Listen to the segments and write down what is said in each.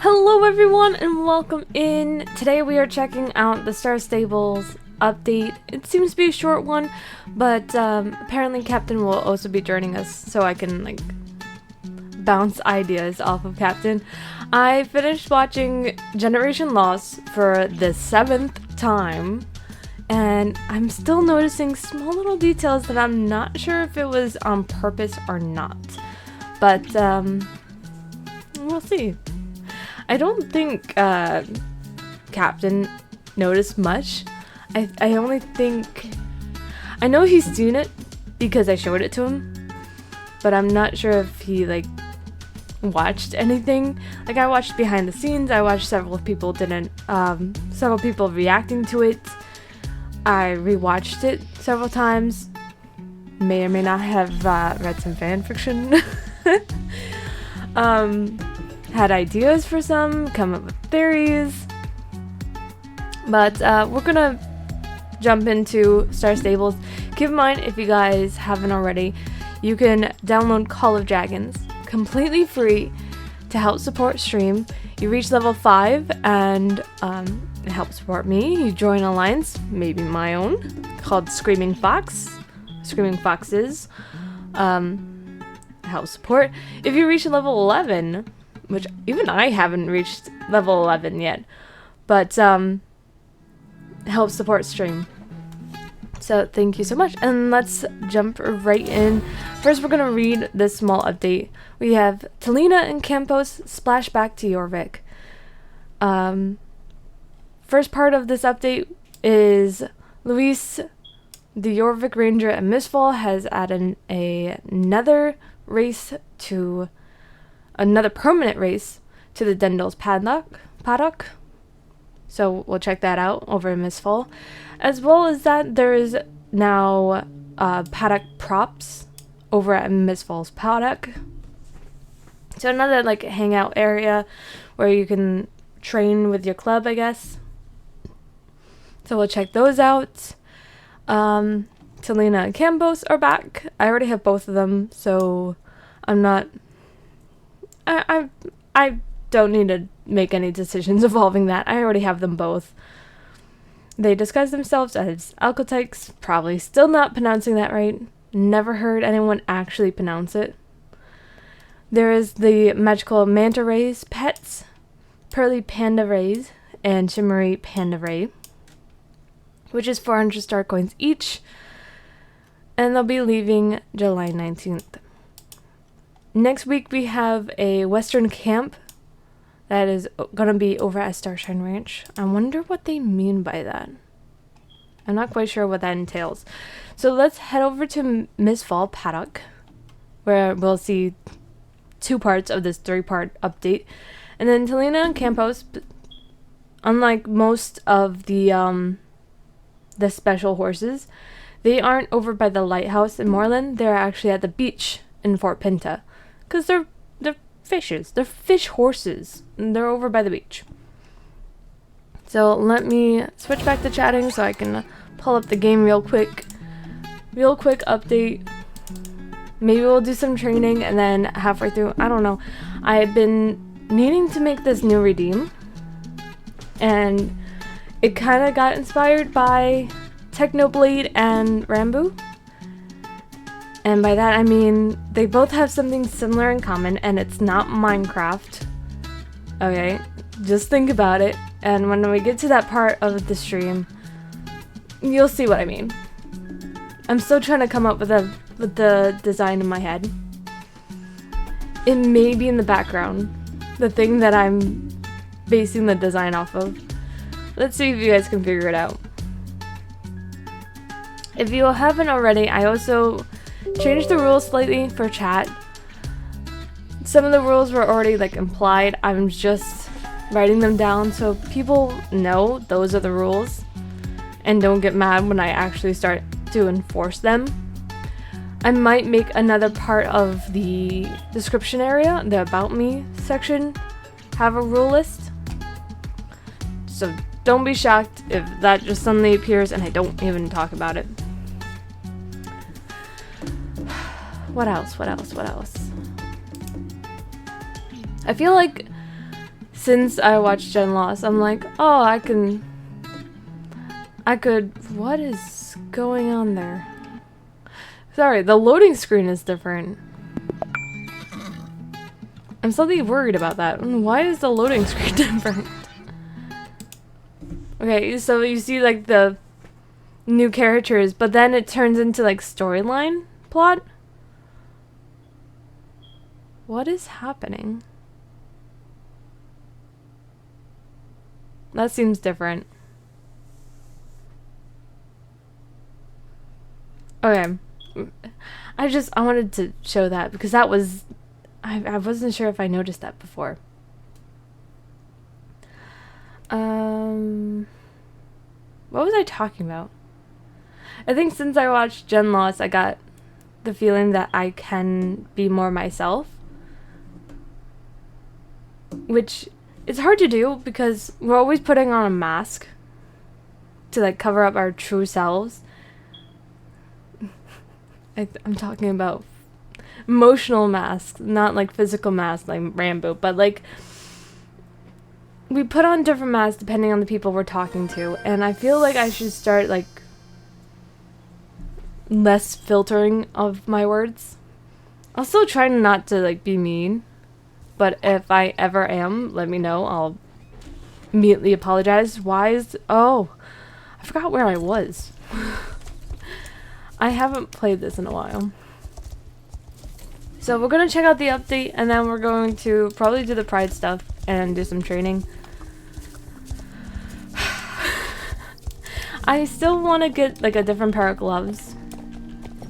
Hello everyone and welcome in. Today we are checking out the Star Stables update. It seems to be a short one, but apparently Captain will also be joining us so I can bounce ideas off of Captain. I finished watching Generation Loss for the 7th time and I'm still noticing small little details that I'm not sure if it was on purpose or not. But we'll see. I don't think Captain noticed much. I only think... I know he's seen it because I showed it to him, but I'm not sure if he watched anything. I watched behind the scenes. I watched several people reacting to it. I rewatched it several times. May or may not have read some fan fiction. Had ideas for some, come up with theories, but we're gonna jump into Star Stables. Keep in mind, if you guys haven't already, you can download Call of Dragons completely free to help support stream. You reach level 5 and it helps support me. You join an alliance, maybe my own, called Screaming Foxes, help support. If you reach level 11, which even I haven't reached level 11 yet, but help support stream. So thank you so much, and let's jump right in. First, we're gonna read this small update. We have Talina and Campos splash back to Jorvik. First part of this update is Luis, the Jorvik Ranger, and Mistfall has added another permanent race to the Dendal's paddock. So we'll check that out over in Mistfall. As well as that, there is now paddock props over at Mistfall's paddock. So another hangout area where you can train with your club, I guess. So we'll check those out. Talina and Campos are back. I already have both of them, so I'm not... I don't need to make any decisions involving that. I already have them both. They disguise themselves as Alcotyques, probably still not pronouncing that right. Never heard anyone actually pronounce it. There is the magical Manta Rays pets, Pearly Panda Rays, and Shimmery Panda Ray, which is 400 star coins each, and they'll be leaving July 19th. Next week we have a Western camp that is gonna be over at Starshine Ranch. I wonder what they mean by that. I'm not quite sure what that entails. So let's head over to Mistfall Paddock, where we'll see 2 parts of this 3-part update. And then Talina and Campos, unlike most of the special horses, they aren't over by the lighthouse in Moreland. They're actually at the beach in Fort Pinta. Because they're fishes. They're fish horses. And they're over by the beach. So let me switch back to chatting so I can pull up the game real quick. Real quick update. Maybe we'll do some training and then halfway through, I don't know. I've been needing to make this new redeem. And it kind of got inspired by Technoblade and Rambo. And by that I mean they both have something similar in common, and it's not Minecraft. Okay, just think about it, and when we get to that part of the stream, you'll see what I mean. I'm still trying to come up with the design in my head. It may be in the background, the thing that I'm basing the design off of. Let's see if you guys can figure it out. If you haven't already, I also changed the rules slightly for chat. Some of the rules were already implied. I'm just writing them down so people know those are the rules and don't get mad when I actually start to enforce them. I might make another part of the description area, the About Me section, have a rule list. So don't be shocked if that just suddenly appears and I don't even talk about it. What else? I feel like since I watched GenLoss, I'm like, oh, I could, what is going on there? Sorry, the loading screen is different. I'm slightly worried about that. Why is the loading screen different? Okay, so you see like the new characters, but then it turns into like storyline plot. What is happening? That seems different. Okay. I wanted to show that because that was, I wasn't sure if I noticed that before. What was I talking about? I think since I watched GenLoss, I got the feeling that I can be more myself. Which is hard to do because we're always putting on a mask to like cover up our true selves. I'm talking about emotional masks, not like physical masks like Rambo, but like we put on different masks depending on the people we're talking to, and I feel like I should start like less filtering of my words. I'll still try not to like be mean, but if I ever am, let me know. I'll immediately apologize. Oh, I forgot where I was. I haven't played this in a while. So we're gonna check out the update, and then we're going to probably do the pride stuff and do some training. I still want to get like a different pair of gloves.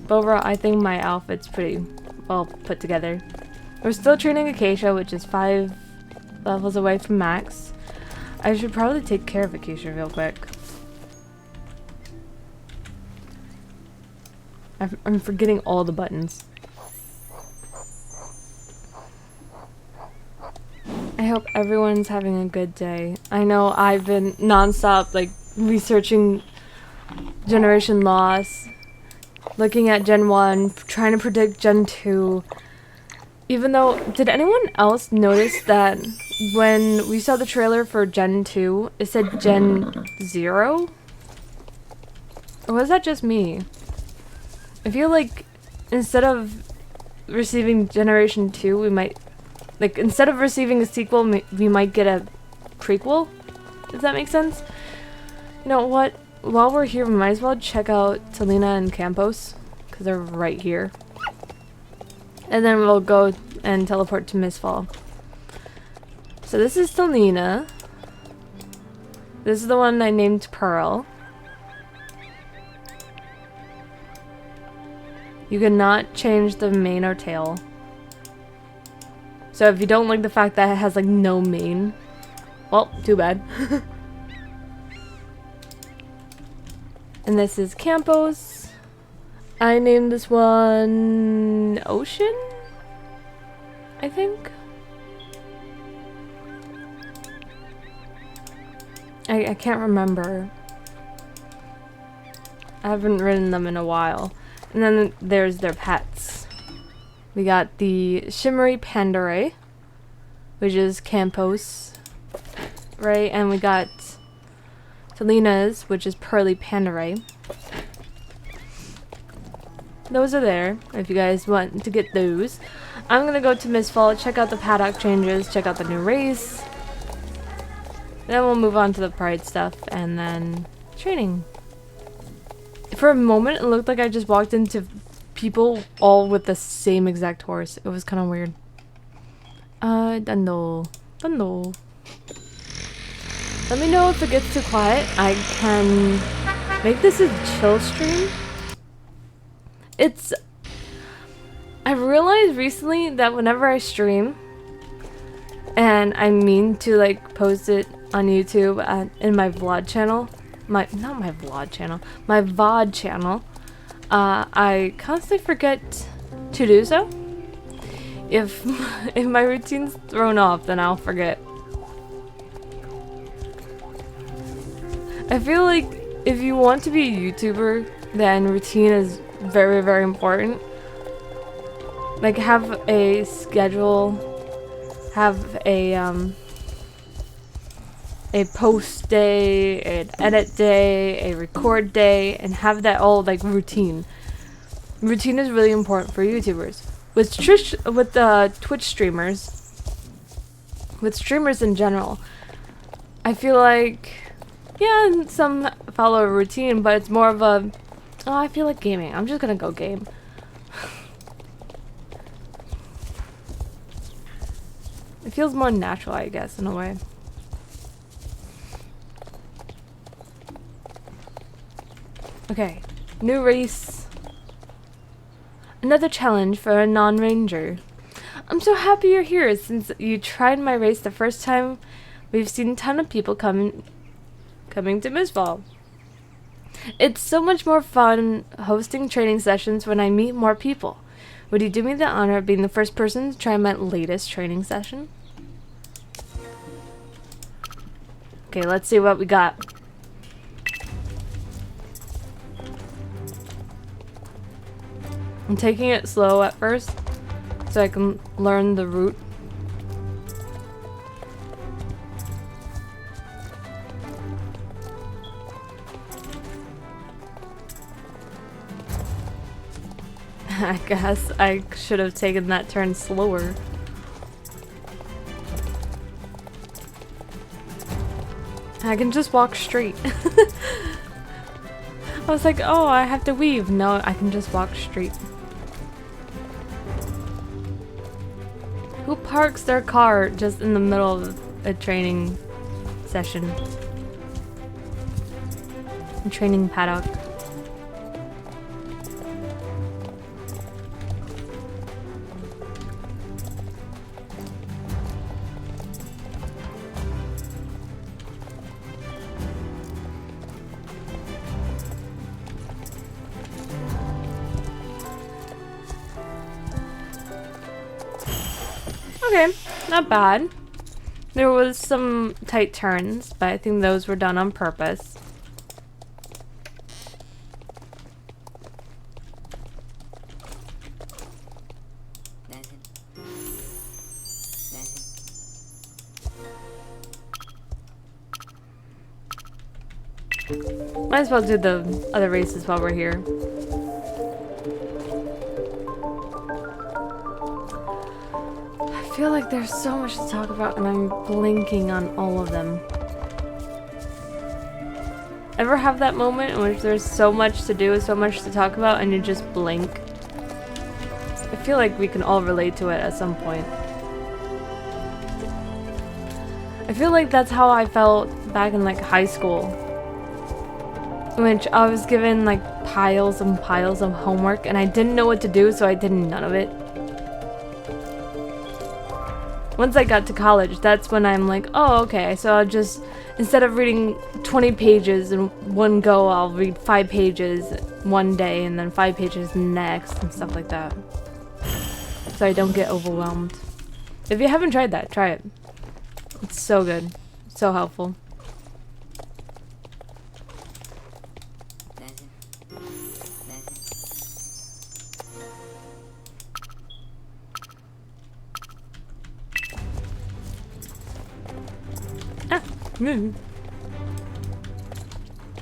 But overall, I think my outfit's pretty well put together. We're still training Acacia, which is 5 levels away from max. I should probably take care of Acacia real quick. I'm forgetting all the buttons. I hope everyone's having a good day. I know I've been non-stop like researching Generation Loss, looking at Gen 1, trying to predict Gen 2. Even though, did anyone else notice that when we saw the trailer for Gen 2, it said Gen 0? Or was that just me? I feel like instead of receiving Generation 2, we might, like, instead of receiving a sequel, we might get a prequel? Does that make sense? You know what? While we're here, we might as well check out Talina and Campos, because they're right here. And then we'll go and teleport to Mistfall. So this is Talina. This is the one I named Pearl. You cannot change the mane or tail. So if you don't like the fact that it has like no mane, well, too bad. And this is Campos. I named this one Ocean, I think. I can't remember. I haven't ridden them in a while. And then there's their pets. We got the Shimmery Pandaray, which is Campos, right? And we got Talina's, which is Pearly Pandaray. Those are there, if you guys want to get those. I'm gonna go to Mistfall, check out the paddock changes, check out the new race. Then we'll move on to the pride stuff, and then training. For a moment, it looked like I just walked into people all with the same exact horse. It was kind of weird. Don't know. Let me know if it gets too quiet. I can make this a chill stream. I've realized recently that whenever I stream, and I mean to like post it on YouTube in my vlog channel, my VOD channel, I constantly forget to do so. If my routine's thrown off, then I'll forget. I feel like if you want to be a YouTuber, then routine is very, very important. Like, have a schedule, have a a post day, an edit day, a record day, and have that all like routine. Routine is really important for YouTubers. With Twitch streamers, with streamers in general, I feel like, yeah, some follow a routine, but it's more of a, oh, I feel like gaming. I'm just gonna go game. It feels more natural, I guess, in a way. Okay, new race. Another challenge for a non-ranger. I'm so happy you're here. Since you tried my race the first time, we've seen a ton of people coming to Mooseball. It's so much more fun hosting training sessions when I meet more people. Would you do me the honor of being the first person to try my latest training session? Okay, let's see what we got. I'm taking it slow at first so I can learn the route. I guess I should have taken that turn slower. I can just walk straight. I was like, oh, I have to weave. No, I can just walk straight. Who parks their car just in the middle of a training session? A training paddock. Okay, not bad. There was some tight turns, but I think those were done on purpose. Might as well do the other races while we're here. I feel like there's so much to talk about and I'm blinking on all of them. Ever have that moment in which there's so much to do, so much to talk about, and you just blink? I feel like we can all relate to it at some point. I feel like that's how I felt back in like high school, in which I was given like piles and piles of homework and I didn't know what to do, so I did none of it. Once I got to college, that's when I'm like, oh, okay, so I'll just, instead of reading 20 pages in one go, I'll read 5 pages one day and then 5 pages next and stuff like that. So I don't get overwhelmed. If you haven't tried that, try it. It's so good. So helpful.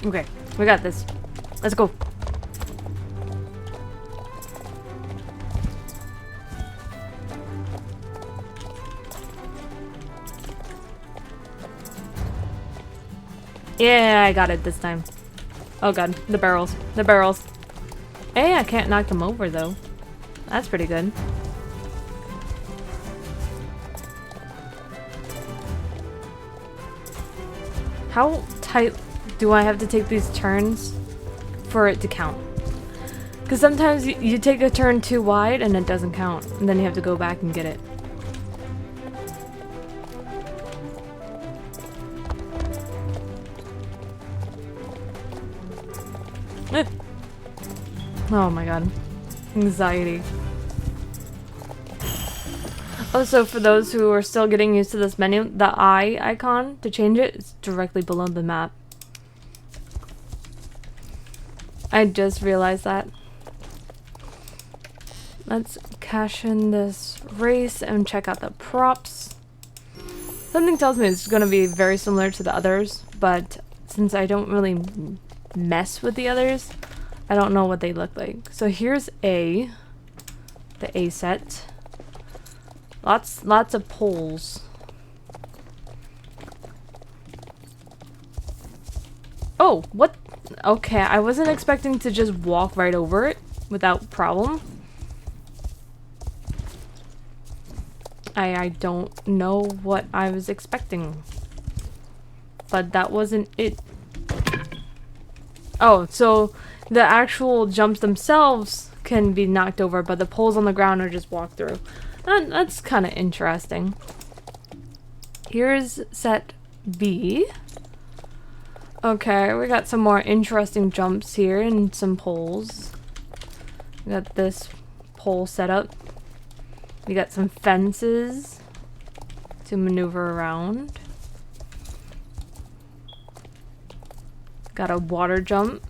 Okay, we got this. Let's go. Yeah, I got it this time. Oh god, the barrels. The barrels. Hey, I can't knock them over though. That's pretty good. How tight do I have to take these turns for it to count? Because sometimes you take a turn too wide and it doesn't count, and then you have to go back and get it. Oh my god. Anxiety. Also, for those who are still getting used to this menu, the eye icon, to change it, is directly below the map. I just realized that. Let's cash in this race and check out the props. Something tells me it's going to be very similar to the others, but since I don't really mess with the others, I don't know what they look like. So here's the A set. Lots of poles. Oh, what? Okay, I wasn't expecting to just walk right over it without problem. I don't know what I was expecting. But that wasn't it. Oh, so the actual jumps themselves can be knocked over, but the poles on the ground are just walked through. That's kind of interesting. Here's set B. Okay, we got some more interesting jumps here and some poles. We got this pole set up. We got some fences to maneuver around. Got a water jump.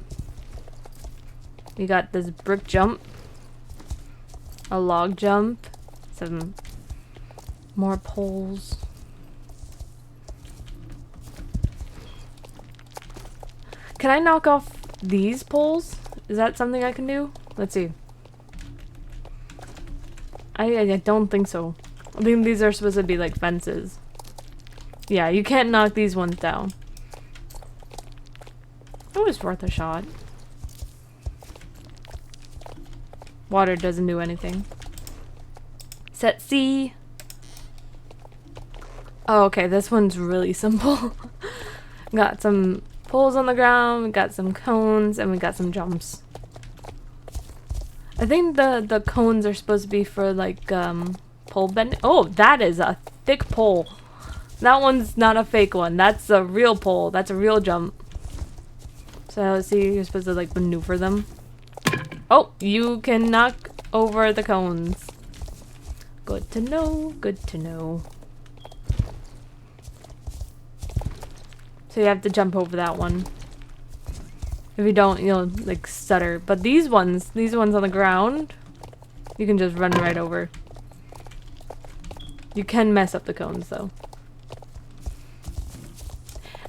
We got this brick jump. A log jump. Some more poles. Can I knock off these poles? Is that something I can do? Let's see. I don't think so. I think these are supposed to be like fences. Yeah, you can't knock these ones down. It was worth a shot. Water doesn't do anything. Set C. Oh, okay, this one's really simple. Got some poles on the ground, we got some cones, and we got some jumps. I think the cones are supposed to be for like pole bending. Oh, that is a thick pole. That one's not a fake one. That's a real pole. That's a real jump. So see, you're supposed to like maneuver them. Oh, you can knock over the cones. Good to know. Good to know. So you have to jump over that one. If you don't, you'll like stutter. But these ones on the ground, you can just run right over. You can mess up the cones though.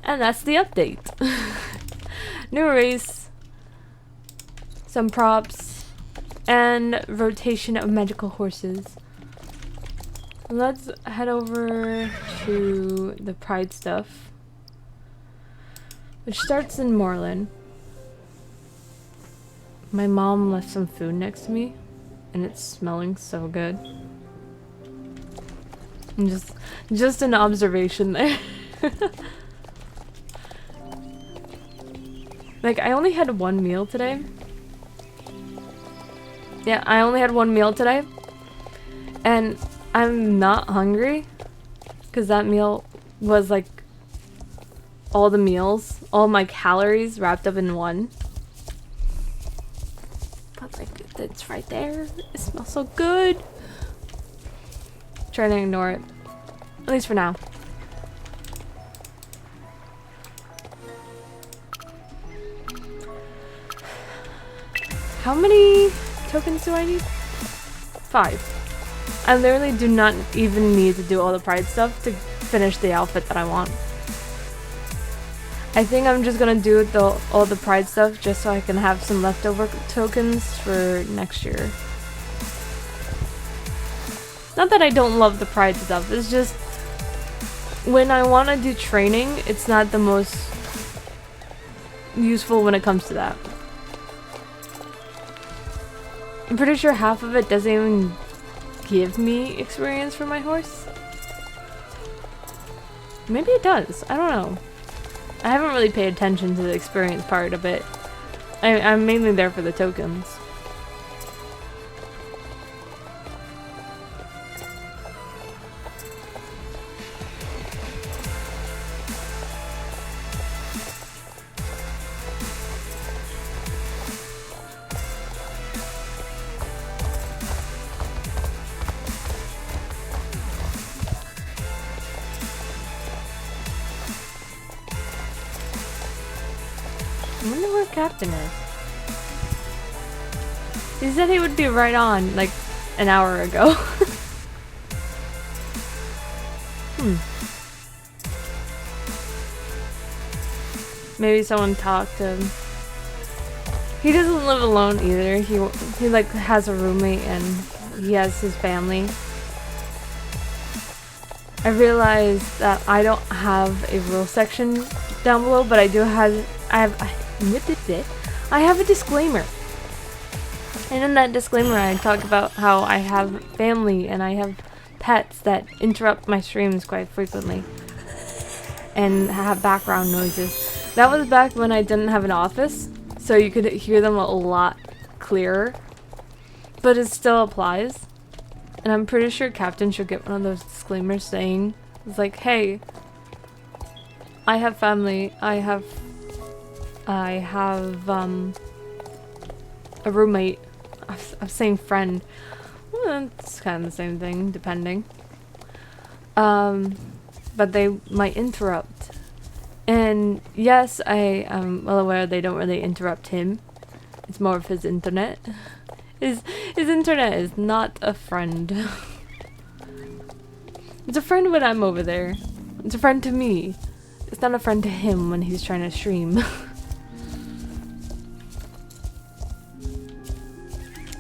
And that's the update. New race, some props, and rotation of magical horses. Let's head over to the Pride stuff, which starts in Moreland. My mom left some food next to me, and it's smelling so good. And just an observation there. Like, I only had one meal today. Yeah, I only had one meal today. And I'm not hungry. Because that meal was like all the meals, all my calories wrapped up in one. But like, it's right there. It smells so good. Trying to ignore it. At least for now. How many tokens do I need? 5. I literally do not even need to do all the Pride stuff to finish the outfit that I want. I think I'm just gonna do all the Pride stuff just so I can have some leftover tokens for next year. Not that I don't love the Pride stuff, it's just when I want to do training, it's not the most useful when it comes to that. I'm pretty sure half of it doesn't even give me experience for my horse. Maybe it does. I don't know. I haven't really paid attention to the experience part of it. I'm mainly there for the tokens. I wonder where Captain is. He said he would be right on, like, an hour ago. Maybe someone talked to him. He doesn't live alone either. He like has a roommate and he has his family. I realized that I don't have a rule section down below, but I have a disclaimer. And in that disclaimer I talk about how I have family and I have pets that interrupt my streams quite frequently and have background noises. That was back when I didn't have an office, so you could hear them a lot clearer, but it still applies. And I'm pretty sure Captain should get one of those disclaimers saying, it's like, hey, I have family, I have a roommate. I'm saying friend. Well, it's kind of the same thing, depending. But they might interrupt. And yes, I am well aware they don't really interrupt him. It's more of his internet. His internet is not a friend. It's a friend when I'm over there. It's a friend to me. It's not a friend to him when he's trying to stream.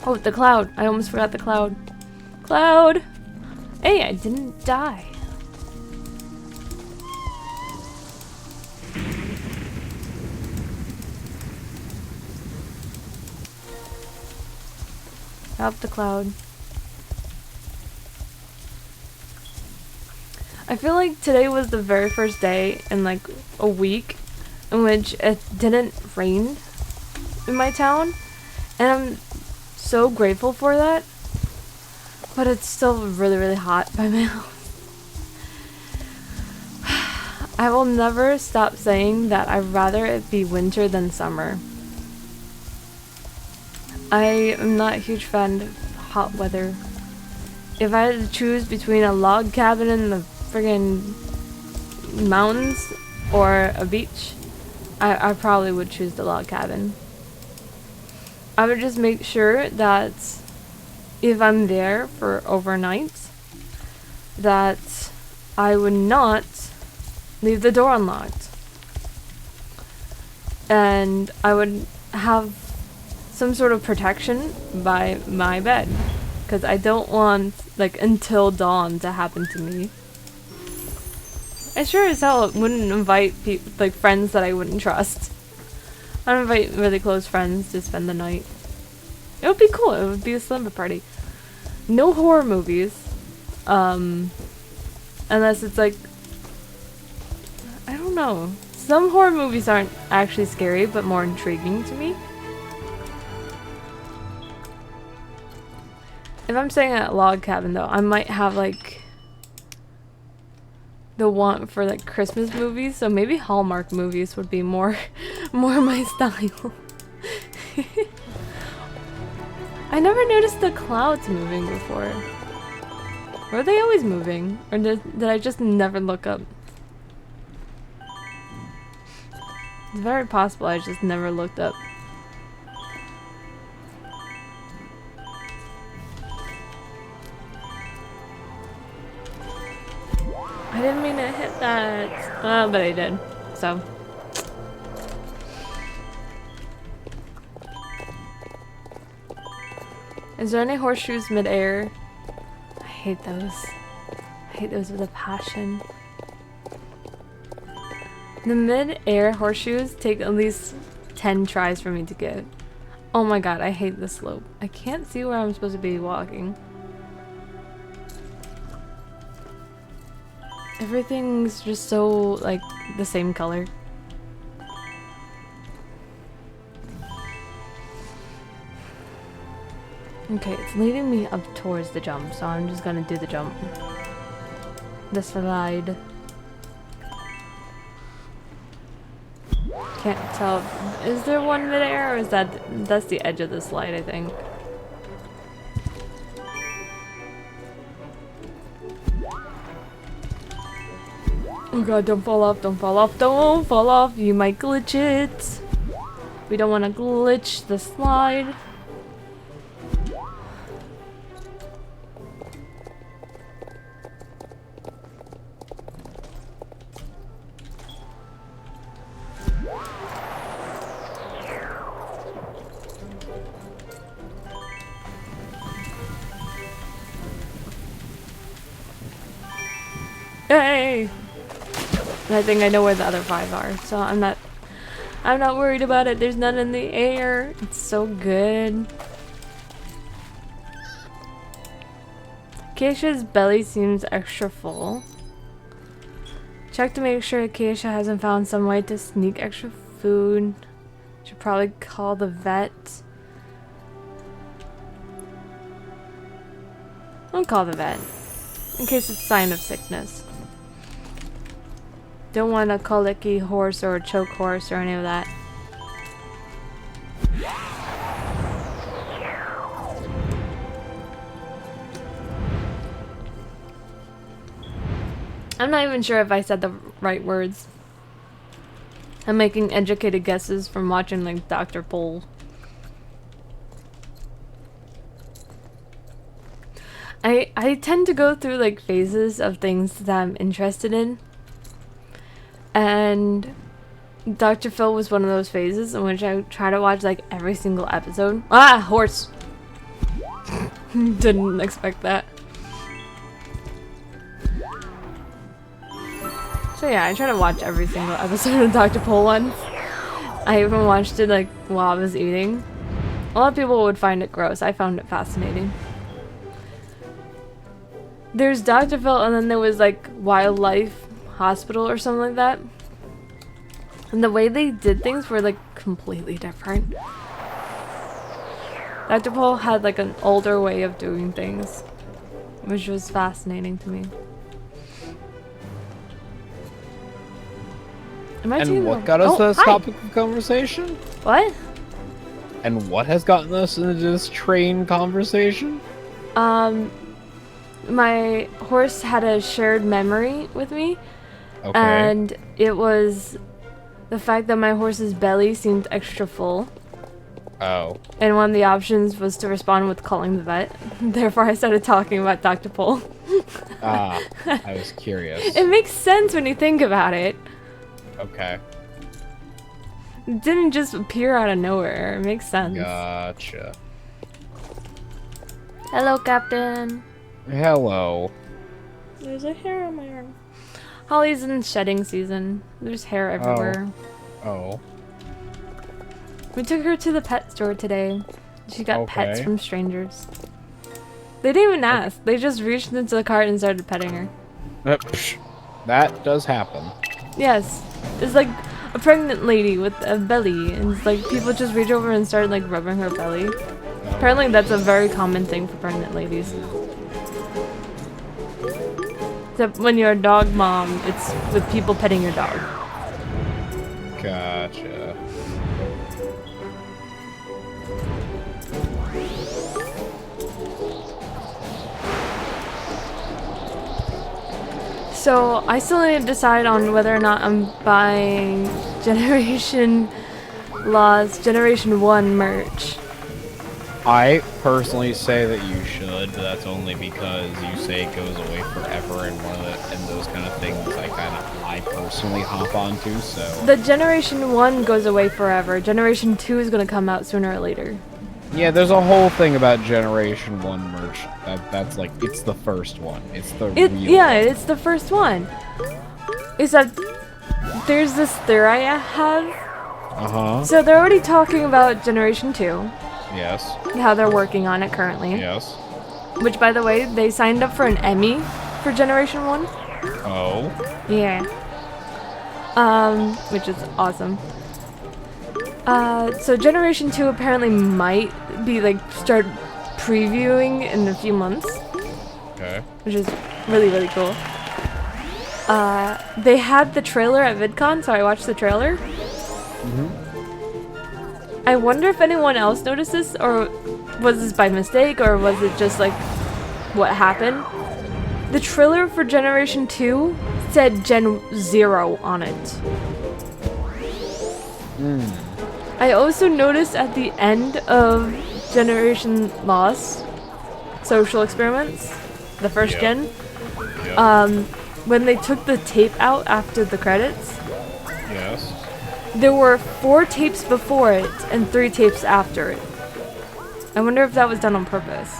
Oh, the cloud. I almost forgot the cloud. Cloud! Hey, I didn't die. Up the cloud. I feel like today was the very first day in like a week in which it didn't rain in my town, and I'm so grateful for that. But it's still really, really hot by my house. I will never stop saying that I'd rather it be winter than summer. I am not a huge fan of hot weather. If I had to choose between a log cabin in the friggin' mountains or a beach, I probably would choose the log cabin. I would just make sure that if I'm there for overnight, that I would not leave the door unlocked. And I would have some sort of protection by my bed, because I don't want like until dawn to happen to me. I sure as hell wouldn't invite like friends that I wouldn't trust. I'd invite really close friends to spend the night. It would be cool. It would be a slumber party. No horror movies, unless it's like, I don't know. Some horror movies aren't actually scary, but more intriguing to me. If I'm staying at a log cabin though, I might have like the want for like Christmas movies, so maybe Hallmark movies would be more my style. I never noticed the clouds moving before. Were they always moving? Or did I just never look up? It's very possible I just never looked up. I didn't mean to hit that, but I did, so. Is there any horseshoes mid-air? I hate those. I hate those with a passion. The mid-air horseshoes take at least 10 tries for me to get. Oh my god, I hate the slope. I can't see where I'm supposed to be walking. Everything's just so, like, the same color. Okay, it's leading me up towards the jump, so I'm just gonna do the jump. The slide. Can't tell. Is there one mid-air, or is that's the edge of the slide, I think. Oh god, don't fall off, don't fall off, don't fall off. You might glitch it. We don't want to glitch the slide. Hey! And I think I know where the other 5 are, so I'm not worried about it. There's none in the air. It's so good. Keisha's belly seems extra full. Check to make sure Keisha hasn't found some way to sneak extra food. Should probably call the vet. I'll call the vet. In case it's a sign of sickness. Don't want a colicky horse or a choke horse or any of that. I'm not even sure if I said the right words. I'm making educated guesses from watching like Dr. Pol. I tend to go through like phases of things that I'm interested in. And Dr. Phil was one of those phases in which I try to watch like every single episode. Ah, horse! Didn't expect that. So yeah, I try to watch every single episode of Dr. Pol once. I even watched it like while I was eating. A lot of people would find it gross. I found it fascinating. There's Dr. Phil and then there was like Wildlife Hospital or something like that. And the way they did things were like completely different. Dr. Pol had like an older way of doing things, which was fascinating to me. And what got us this topic of conversation? What? And what has gotten us into this train conversation? My horse had a shared memory with me. Okay. And it was the fact that my horse's belly seemed extra full. Oh. And one of the options was to respond with calling the vet. Therefore, I started talking about Dr. Pol. Ah, I was curious. It makes sense when you think about it. Okay. It didn't just appear out of nowhere. It makes sense. Gotcha. Hello, Captain. Hello. There's a hair on my arm. Holly's in shedding season. There's hair everywhere. Oh. We took her to the pet store today. She got pets Okay. from strangers. They didn't even ask. They just reached into the cart and started petting her. That does happen. Yes. It's like a pregnant lady with a belly. And it's like people just reach over and start like rubbing her belly. Apparently that's a very common thing for pregnant ladies. Except when you're a dog mom, it's with people petting your dog. Gotcha. So I still need to decide on whether or not I'm buying Generation 1 merch. I personally say that you should, but that's only because you say it goes away forever, and those kind of things I personally hop onto. So The Generation 1 goes away forever. Generation 2 is gonna come out sooner or later. yeah, there's a whole thing about Generation 1 merch. That's like, it's the first one. It's the real Yeah, one. it's the first one. Except there's this theory I have. Uh-huh. So they're already talking about Generation 2. Yes. How they're working on it currently. Yes. Which, by the way, they signed up for an Emmy for Generation 1. Oh. Yeah. Which is awesome. So Generation 2 apparently might be like start previewing in a few months. Okay. Which is really, really cool. They had the trailer at VidCon, so I watched the trailer. Mm-hmm. I wonder if anyone else noticed this, or was this by mistake, or was it just like what happened? The trailer for Generation 2 said Gen 0 on it. I also noticed at the end of Generation Loss Social Experiments, the first gen, when they took the tape out after the credits, Yes. there were 4 tapes before it and 3 tapes after it. I wonder if that was done on purpose.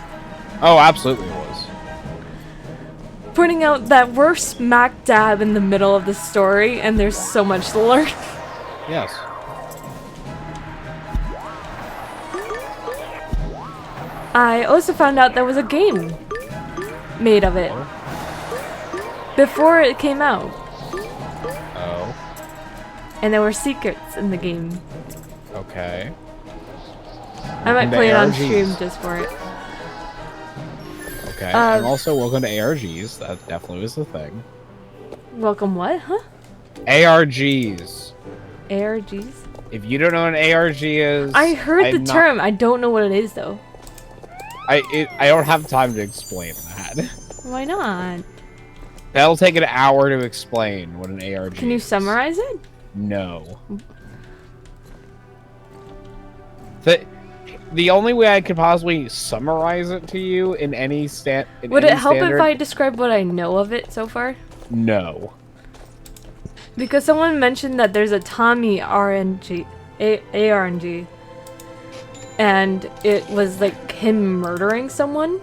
Oh, absolutely it was. pointing out that we're smack dab in the middle of the story and there's so much to learn. Yes. I also found out there was a game made of it before it came out. Oh. And there were secrets in the game. Okay. I might play it on stream just for it. Okay. And also, welcome to ARGs. That definitely was the thing. Welcome what? Huh? ARGs. ARGs? If you don't know what an ARG is... I heard the term. I don't know what it is, though. I don't have time to explain that. Why not? That'll take an hour to explain what an ARG is. Can you summarize it? No. The only way I could possibly summarize it to you in any Would it help if I describe what I know of it so far? No. Because someone mentioned that there's a Tommy ARNG, and it was like him murdering someone.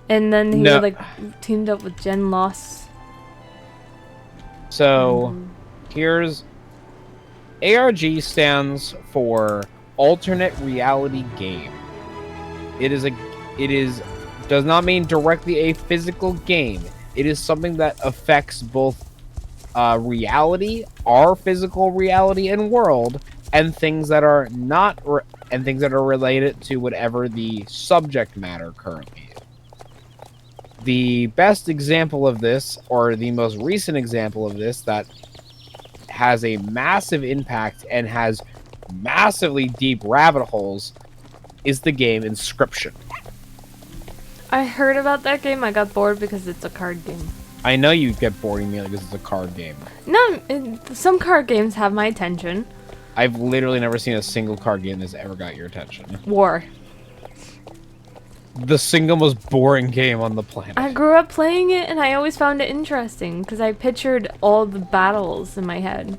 And then he like teamed up with GenLoss. So, here's... ARG stands for Alternate Reality Game. Does not mean directly a physical game. It is something that affects both reality, our physical reality and world, and things that are not, and things that are related to whatever the subject matter currently is. The best example of this, or the most recent example of this, that has a massive impact and has massively deep rabbit holes, is the game Inscription. I heard about that game. I got bored because it's a card game. I know you get bored immediately because it's a card game. No, some card games have my attention. I've literally never seen a single card game that's ever got your attention. War. The single most boring game on the planet. I grew up playing it and I always found it interesting because I pictured all the battles in my head.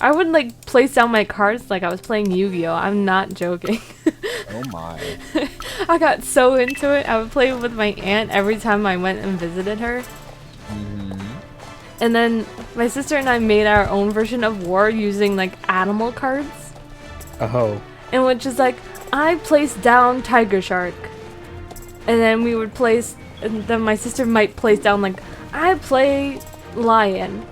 I would like place down my cards like I was playing Yu-Gi-Oh! I'm not joking. Oh my. I got so into it. I would play with my aunt every time I went and visited her. And then my sister and I made our own version of War using like animal cards. Oh. And which is like, I placed down Tiger Shark. And then we would place, and then my sister might place down like, I play Lion.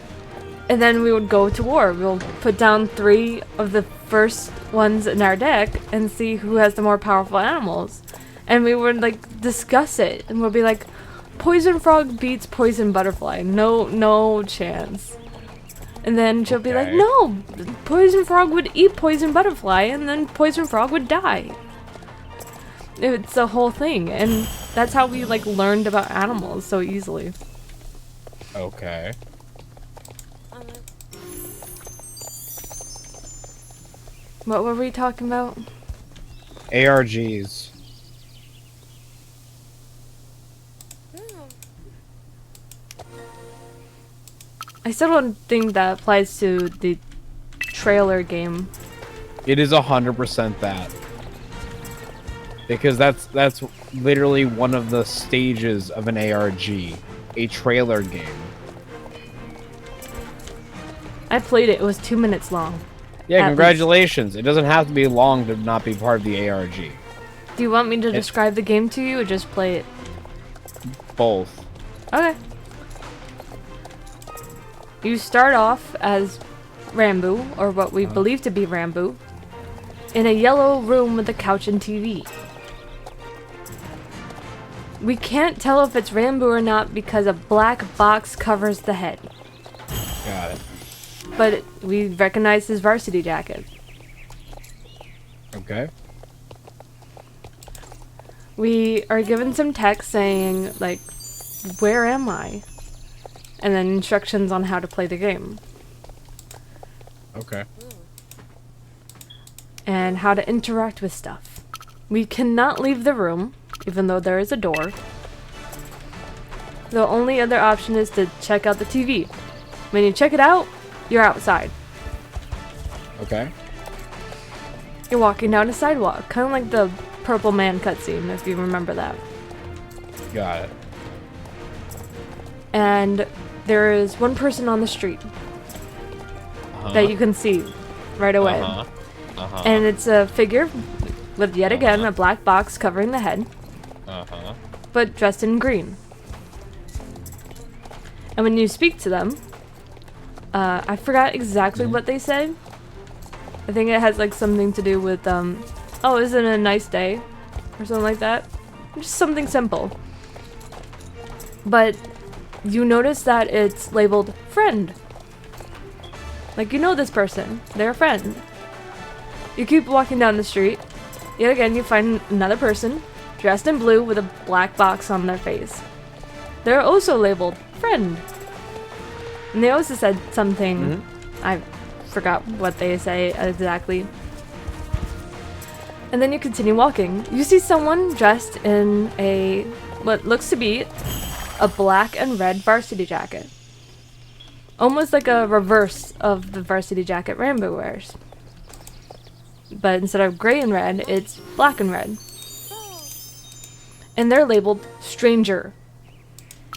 And then we would go to war. We'll put down 3 of the first ones in our deck and see who has the more powerful animals. And we would like discuss it. And we'll be like, Poison Frog beats Poison Butterfly. No chance. And then she'll be like, no, Poison Frog would eat Poison Butterfly and then Poison Frog would die. It's a whole thing. And that's how we like learned about animals so easily. Okay. What were we talking about? ARGs. I still don't think that applies to the trailer game. It is 100% that. Because that's literally one of the stages of an ARG. A trailer game. I played it. It was 2 minutes long. Yeah, congratulations. It doesn't have to be long to not be part of the ARG. Do you want me to describe the game to you or just play it? Both. Okay. You start off as Rambo, or what we believe to be Rambo, in a yellow room with a couch and TV. We can't tell if it's Rambo or not because a black box covers the head. Got it. But we recognize his varsity jacket. Okay. We are given some text saying, like, where am I? And then instructions on how to play the game. Okay. And how to interact with stuff. We cannot leave the room, even though there is a door. The only other option is to check out the TV. When you check it out, you're outside. Okay. You're walking down a sidewalk, kind of like the Purple Man cutscene, if you remember that. Got it. And there is one person on the street that you can see right away. And it's a figure with, yet again, a black box covering the head, but dressed in green. And when you speak to them, I forgot exactly what they say. I think it has like something to do with, oh, isn't it a nice day? Or something like that. Just something simple. But you notice that it's labeled friend. Like, you know this person. They're a friend. You keep walking down the street. Yet again, you find another person dressed in blue with a black box on their face. They're also labeled friend. And they also said something, I forgot what they say exactly. And then you continue walking. You see someone dressed in a, what looks to be a black and red varsity jacket. Almost like a reverse of the varsity jacket Rambo wears. But instead of gray and red, it's black and red. And they're labeled stranger.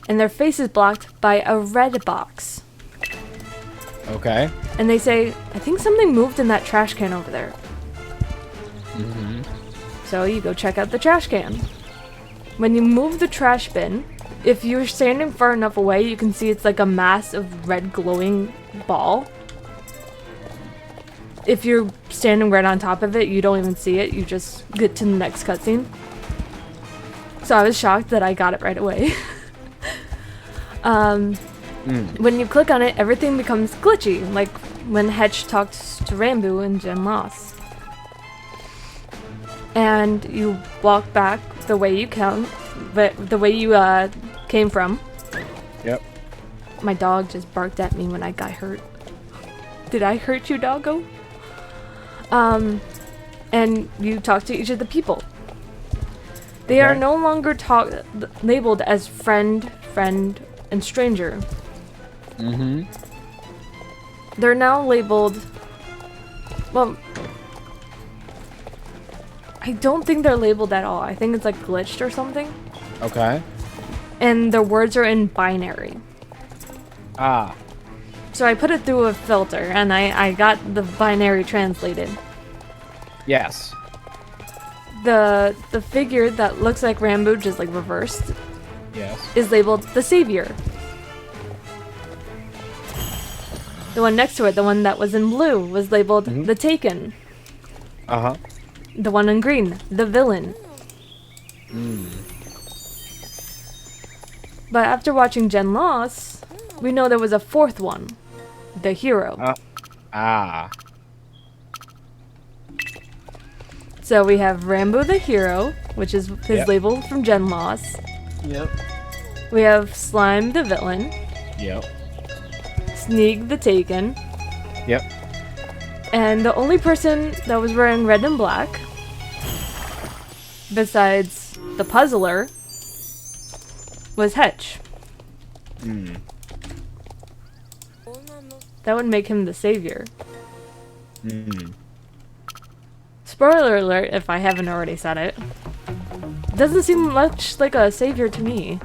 And their face is blocked by a red box. Okay. And they say, I think something moved in that trash can over there. So you go check out the trash can. When you move the trash bin, if you're standing far enough away, you can see it's like a mass of red glowing ball. If you're standing right on top of it, you don't even see it. You just get to the next cutscene. So I was shocked that I got it right away. When you click on it, everything becomes glitchy, like when Hedge talks to Rambo in GenLoss. And you walk back the way you come, but the way you came from. Yep. My dog just barked at me when I got hurt. Did I hurt you, doggo? And you talk to each of the people. They are no longer labeled as friend, and stranger. They're now labeled, well, I don't think they're labeled at all. I think it's like glitched or something. Okay. And the words are in binary. Ah. So I put it through a filter and I got the binary translated. Yes. The figure that looks like Rambo, just like reversed, Yes. is labeled the Savior. The one next to it, the one that was in blue, was labeled the Taken. The one in green, the Villain. But after watching GenLoss, we know there was a fourth one, the Hero. So we have Rambo the Hero, which is his label from GenLoss. Yep. We have Slime the Villain. Yep. Sneak the Taken. Yep. And the only person that was wearing red and black, besides the Puzzler, was Hedge. That would make him the Savior. Spoiler alert, if I haven't already said it. Doesn't seem much like a savior to me.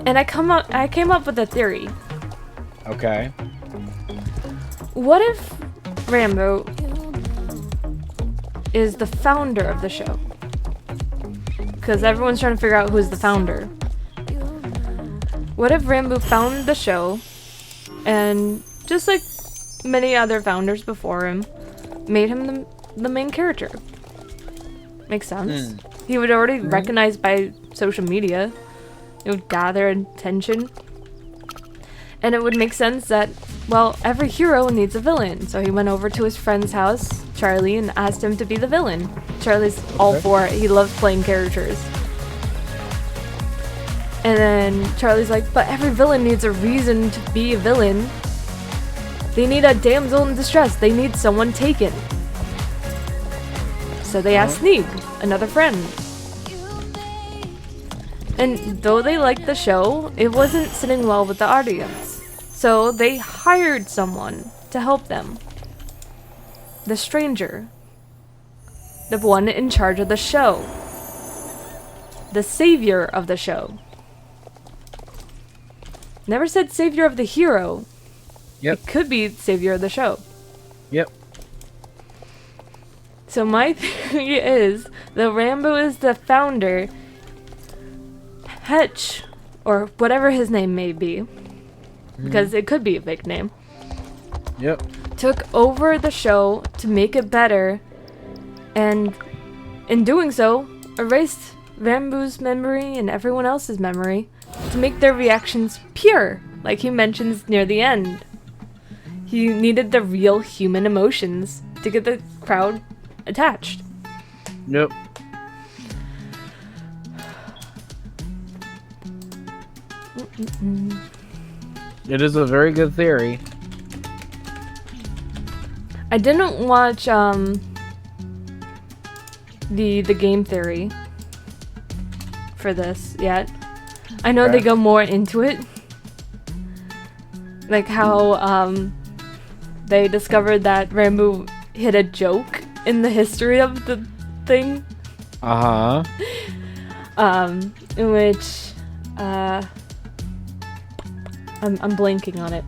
And I came up with a theory. Okay. What if Rambo is the founder of the show? Because everyone's trying to figure out who's the founder. What if Rambo founded the show and, just like many other founders before him, made him the main character? Makes sense. He would already recognized by social media. It would gather attention. And it would make sense that, well, every hero needs a villain. So he went over to his friend's house, Charlie, and asked him to be the villain. Charlie's all for it. He loves playing characters. And then Charlie's like, but every villain needs a reason to be a villain. They need a damsel in distress. They need someone taken. So they asked Sneak, another friend. And though they liked the show, it wasn't sitting well with the audience. So they hired someone to help them. The stranger. The one in charge of the show. The savior of the show. Never said savior of the hero. Yep. It could be savior of the show. Yep. So my theory is that Rambo is the founder. Hetch, or whatever his name may be, because it could be a fake name, Yep. took over the show to make it better, and in doing so, erased Rambo's memory and everyone else's memory to make their reactions pure, like he mentions near the end. He needed the real human emotions to get the crowd attached. Nope. It is a very good theory. I didn't watch the game theory for this yet. I know they Okay. go more into it. Like how they discovered that Rambo hit a joke in the history of the thing. Uh-huh. In which I'm blanking on it.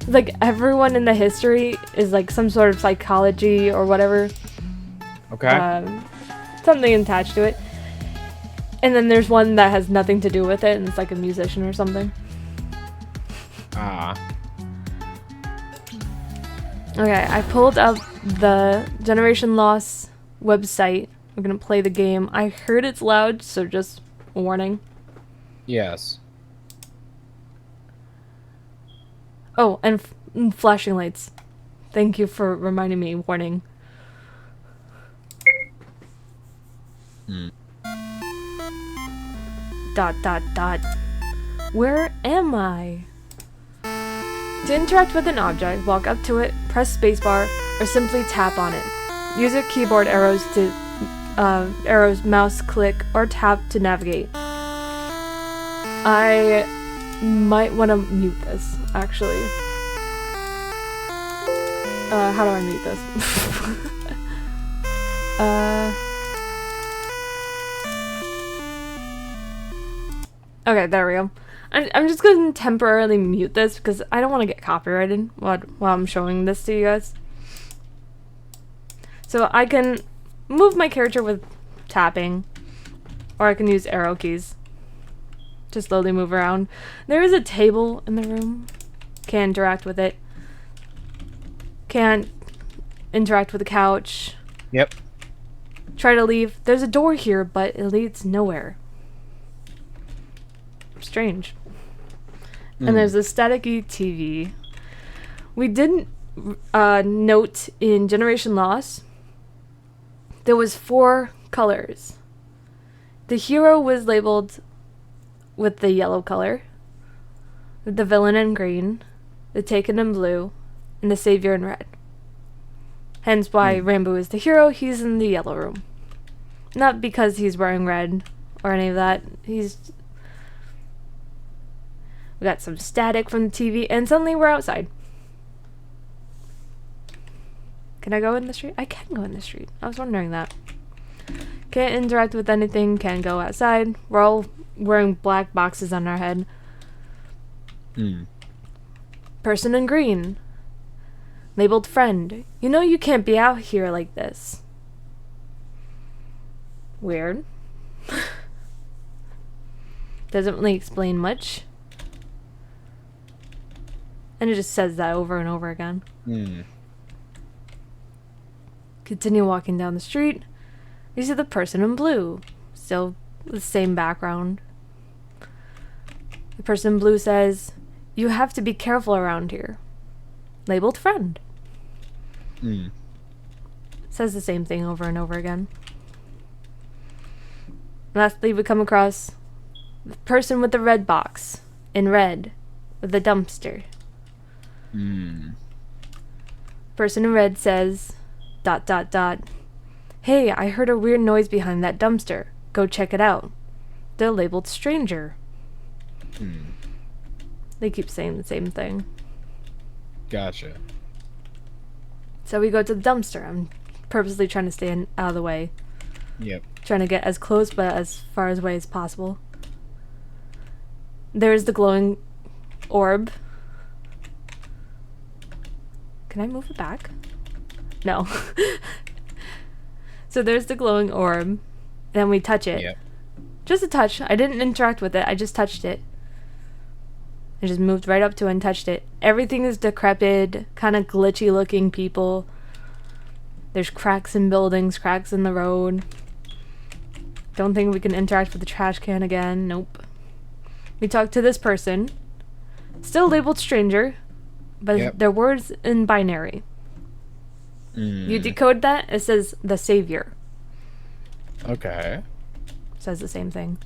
Like everyone in the history is like some sort of psychology or whatever. Okay. Something attached to it. And then there's one that has nothing to do with it, and it's like a musician or something. Okay, I pulled up the Generation Loss website. We're gonna play the game. I heard it's loud, so just a warning. Yes. Oh, and flashing lights. Thank you for reminding me. Warning. Dot dot dot. Where am I? To interact with an object, walk up to it, press spacebar, or simply tap on it. Use your keyboard arrows to mouse click, or tap to navigate. I might want to mute this, actually. How do I mute this? Okay, there we go. I'm just going to temporarily mute this because I don't want to get copyrighted while I'm showing this to you guys. So I can move my character with tapping, or I can use arrow keys to slowly move around. There is a table in the room. Can't interact with it. Can't interact with the couch. Yep. Try to leave. There's a door here, but it leads nowhere. Strange. And there's a staticky TV. We didn't note in Generation Loss there was 4 colors. The hero was labeled with the yellow color, the villain in green, the taken in blue, and the savior in red. Hence why Rambo is the hero. He's in the yellow room. Not because he's wearing red or any of that. We got some static from the TV, and suddenly we're outside. Can I go in the street? I can go in the street. I was wondering that. Can't interact with anything, can't go outside. We're all wearing black boxes on our head. Person in green. Labeled friend. You know you can't be out here like this. Weird. Doesn't really explain much. And it just says that over and over again. Continue walking down the street. You see the person in blue. Still the same background. The person in blue says, "You have to be careful around here." Labeled friend. Says the same thing over and over again. Lastly, we come across the person with the red box. In red. With the dumpster. Person in red says, ... Hey, I heard a weird noise behind that dumpster. Go check it out. They're labeled stranger. They keep saying the same thing. Gotcha. So we go to the dumpster. I'm purposely trying to stay out of the way. Yep. Trying to get as close but as far away as possible. There's the glowing orb. Can I move it back? No. So there's the glowing orb. Then we touch it. Yep. Just a touch. I didn't interact with it. I just touched it. I just moved right up to it and touched it. Everything is decrepit, kind of glitchy looking people. There's cracks in buildings, cracks in the road. Don't think we can interact with the trash can again. Nope. We talk to this person. Still labeled stranger, but their words in binary. You decode that, it says the savior. Okay. Says the same thing.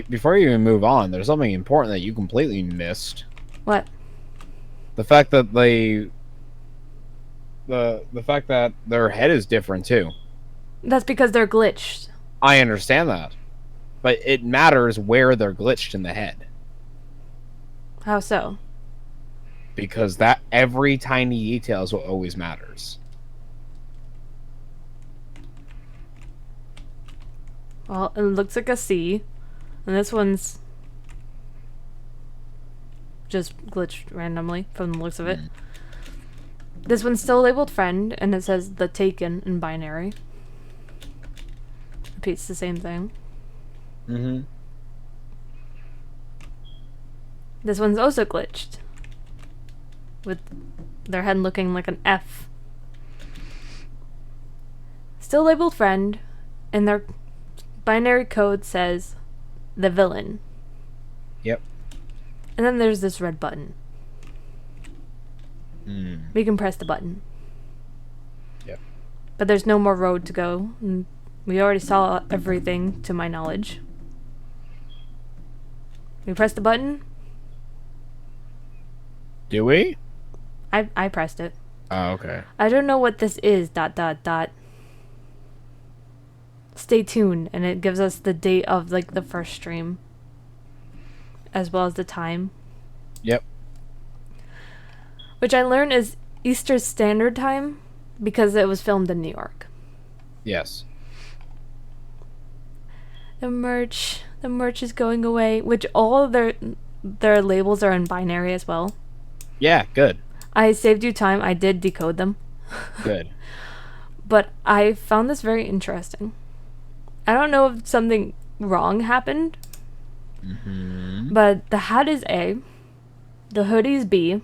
Before you even move on, there's something important that you completely missed. What? The fact that the fact that their head is different too. That's because they're glitched. I understand that. But it matters where they're glitched in the head. How so? Because that every tiny detail is what always matters. Well, it looks like a C. And this one's just glitched randomly from the looks of it. This one's still labeled friend, and it says the taken in binary. Repeats the same thing. Mm-hmm. This one's also glitched, with their head looking like an F. Still labeled friend, and their binary code says the villain. Yep. And then there's this red button. We can press the button. Yep. But there's no more road to go. We already saw everything, to my knowledge. We press the button. Do we? I pressed it. Oh, okay. I don't know what this is, ... Stay tuned, and it gives us the date of, like, the first stream. As well as the time. Yep. Which I learned is Eastern Standard Time, because it was filmed in New York. Yes. The merch is going away, which all of their labels are in binary as well. Yeah, good. I saved you time. I did decode them. Good. But I found this very interesting. I don't know if something wrong happened. But the hat is A. The hoodie is B.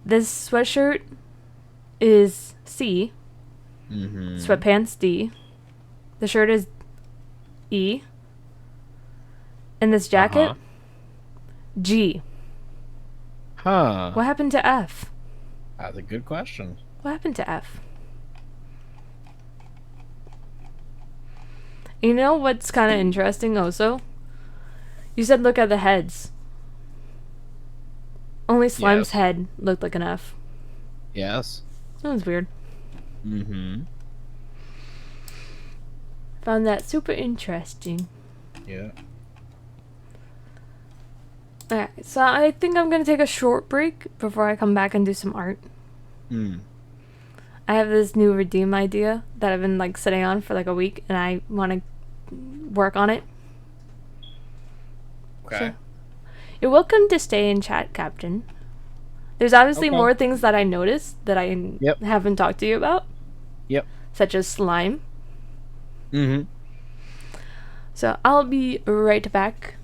This sweatshirt is C. Sweatpants D. The shirt is E. And this jacket G. Huh. What happened to F? That's a good question. What happened to F? You know what's kind of interesting also? You said look at the heads. Only Slime's head looked like an F. Yes. That was weird. Mm-hmm. Found that super interesting. Yeah. Alright, so I think I'm going to take a short break before I come back and do some art. I have this new redeem idea that I've been like sitting on for like a week, and I want to work on it. Okay. So, you're welcome to stay in chat, Captain. There's obviously more things that I noticed that I haven't talked to you about. Yep. Such as slime. Mm-hmm. So I'll be right back.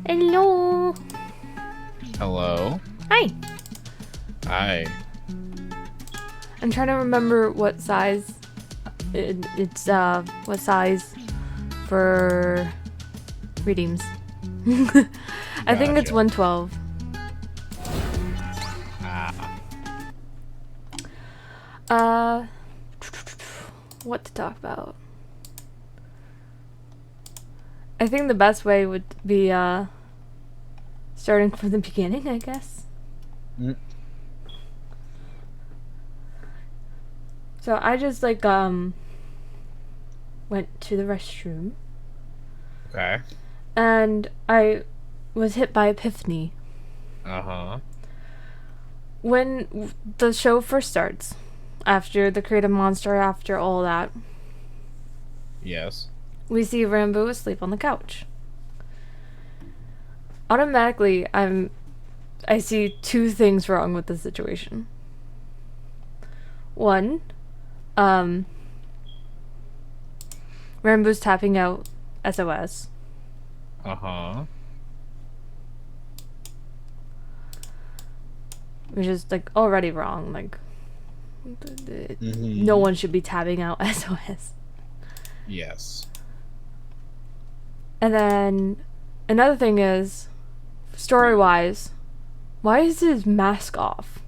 Hello. Hello. Hi. Hi. I'm trying to remember what size what size for redeems. I think it's Gotcha. 112. What to talk about? I think the best way would be starting from the beginning, I guess. Mm. So I just like went to the restroom Okay. and I was hit by epiphany. Uh-huh. When the show first starts, after the creative monster, after all that, Yes. we see Rambo asleep on the couch. Automatically, I see two things wrong with the situation. One, Rambo's tapping out SOS. Uh-huh. Which is like already wrong. Like, no one should be tapping out SOS. Yes. And then another thing is, story-wise, why is his mask off?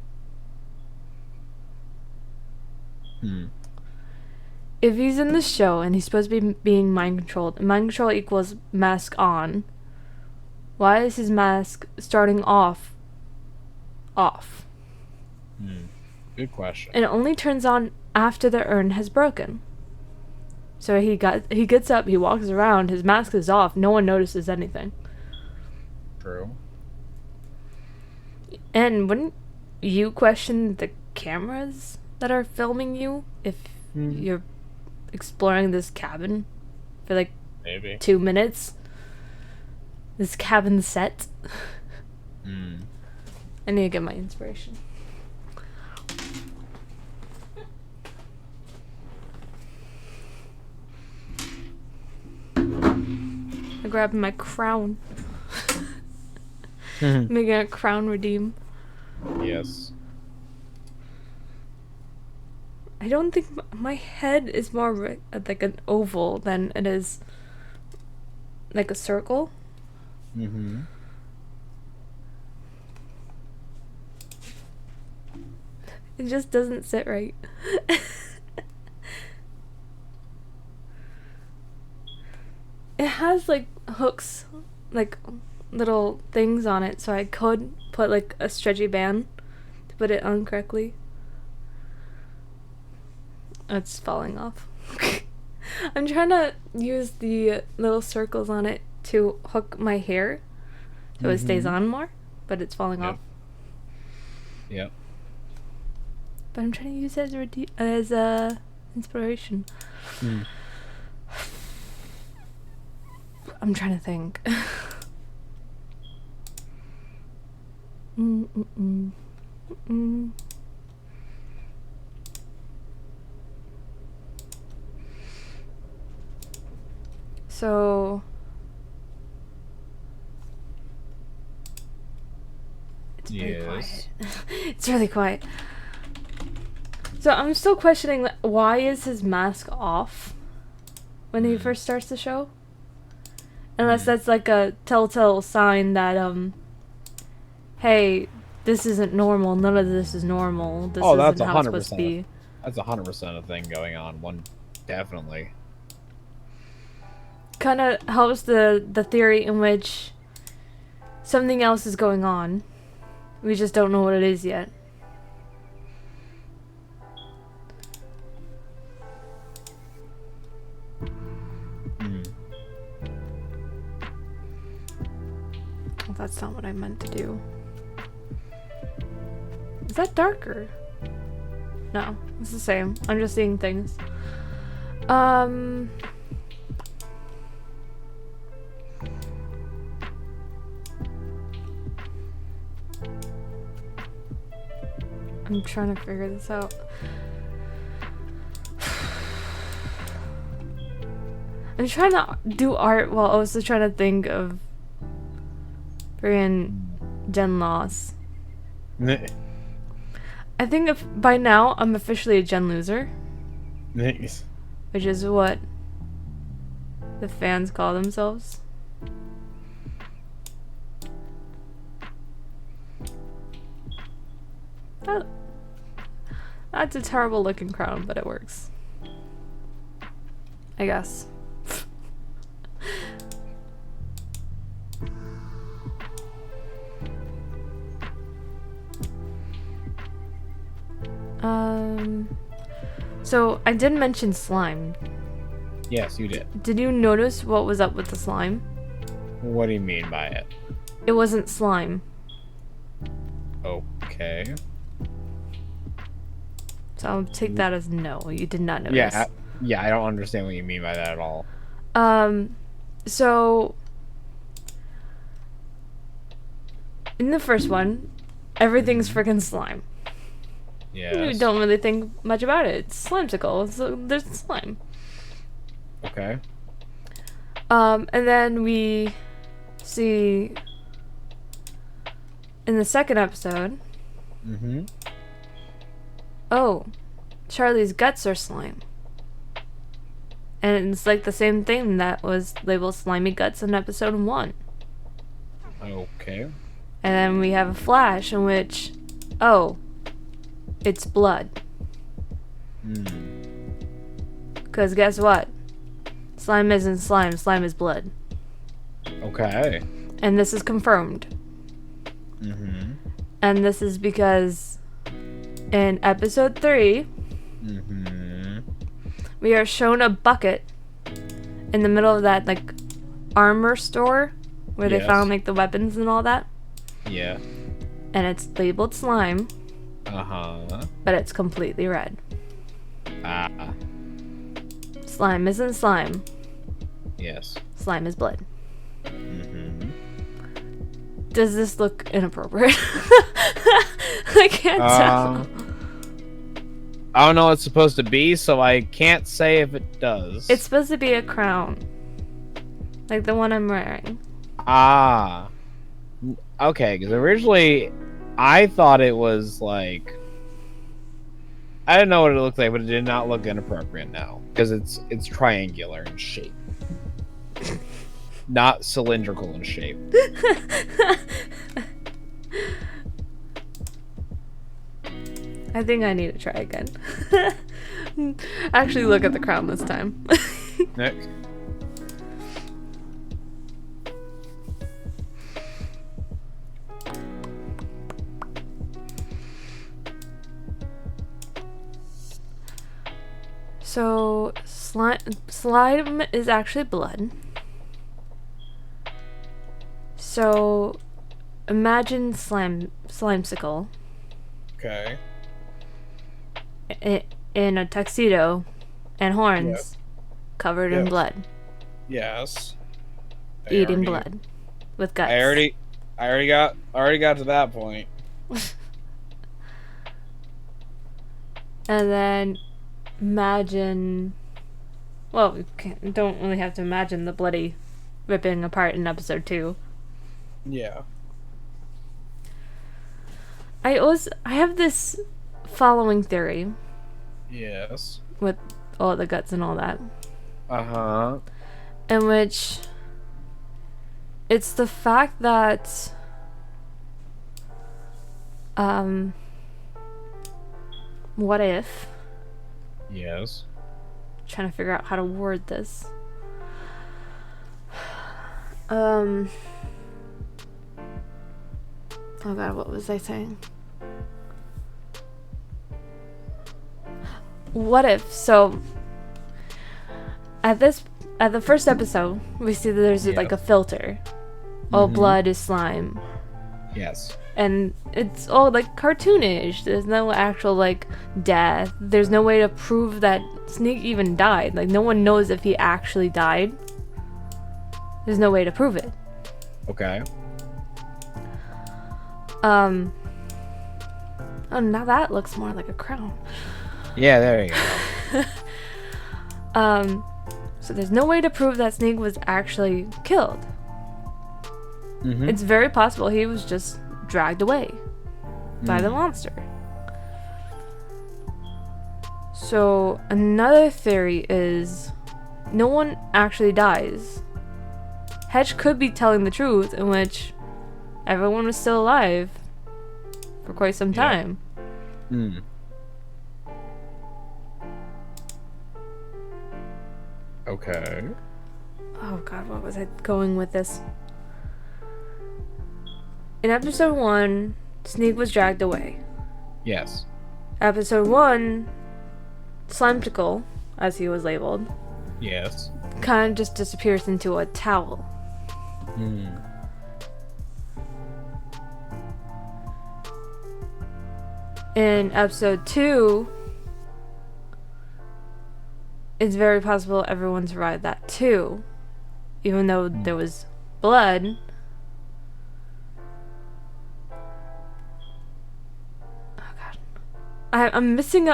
If he's in the show and he's supposed to be being mind controlled, and mind control equals mask on, why is his mask starting off? Good question. And it only turns on after the urn has broken. So he gets up, he walks around, his mask is off, no one notices anything. True. And wouldn't you question the cameras that are filming you if you're exploring this cabin for like Maybe 2 minutes? This cabin set. I need to get my inspiration. I grabbed my crown. Making a crown redeem. Yes. I don't think my head is more like an oval than it is like a circle. It just doesn't sit right. It has like hooks, like little things on it, so I could put like a stretchy band to put it on correctly. It's falling off. I'm trying to use the little circles on it to hook my hair so it stays on more, but it's falling off. Yep. But I'm trying to use it as a inspiration. I'm trying to think. So it's very quiet. It's really quiet. So I'm still questioning why is his mask off when he first starts the show? Unless that's like a telltale sign that hey, this isn't normal. None of this is normal. This That's isn't how it's supposed to be. That's 100% a thing going on. Definitely. Kind of helps the theory in which something else is going on. We just don't know what it is yet. Well, that's not what I meant to do. Is that darker? No, it's the same. I'm just seeing things. I'm trying to figure this out. I'm trying to do art while also trying to think of Friggin' gen loss. Nice. I think if by now I'm officially a gen loser, which is what the fans call themselves. That's a terrible looking crown, but it works. I guess. So I did mention slime. Yes, you did. Did you notice what was up with the slime? What do you mean by it? It wasn't slime. Okay. So I'll take that as no. You did not notice. Yeah, I don't understand what you mean by that at all. So in the first one, everything's freaking slime. Yeah. You don't really think much about it. It's slimesicle, so there's slime. Okay. And then we see in the second episode. Oh, Charlie's guts are slime. And it's like the same thing that was labeled slimy guts in episode 1. Okay. And then we have a flash in which, oh, it's blood. Because guess what? Slime isn't slime. Slime is blood. Okay. And this is confirmed. And this is because in episode 3, we are shown a bucket in the middle of that, like, armor store where they found, like, the weapons and all that. Yeah. And it's labeled slime. But it's completely red. Ah. Slime isn't slime. Yes. Slime is blood. Does this look inappropriate? I can't tell. I don't know what it's supposed to be, so I can't say if it does. It's supposed to be a crown. Like the one I'm wearing. Ah. Okay, because originally I thought it was like... I didn't know what it looked like, but it did not look inappropriate now. Because it's triangular in shape. Not cylindrical in shape. I think I need to try again. Actually look at the crown this time. Next. So slime is actually blood. So imagine slimesicle. Okay. In a tuxedo and horns, covered in blood. Yes. Eating blood with guts. I already got to that point. And then imagine, well, we don't really have to imagine the bloody ripping apart in episode 2. Yeah. I have this following theory. Yes. With all the guts and all that. In which it's the fact that what if? Yes. Trying to figure out how to word this. Oh god, what was I saying? What if, so at the first episode we see that there's like a filter. All blood is slime. Yes. And it's all like cartoonish. There's no actual like death. There's no way to prove that Snake even died. Like no one knows if he actually died. There's no way to prove it. Okay. Oh, now that looks more like a crown. Yeah, there you go. So there's no way to prove that Snake was actually killed. It's very possible he was just dragged away by the monster. So another theory is no one actually dies. Hedge could be telling the truth, in which everyone was still alive for quite some time. Okay. Oh god, what was I going with this? In episode 1, Sneak was dragged away. Yes. Episode 1, Slimeticle, as he was labeled, Yes. kind of just disappears into a towel. In episode 2, it's very possible everyone survived that too. Even though there was blood. Oh god. I'm mixing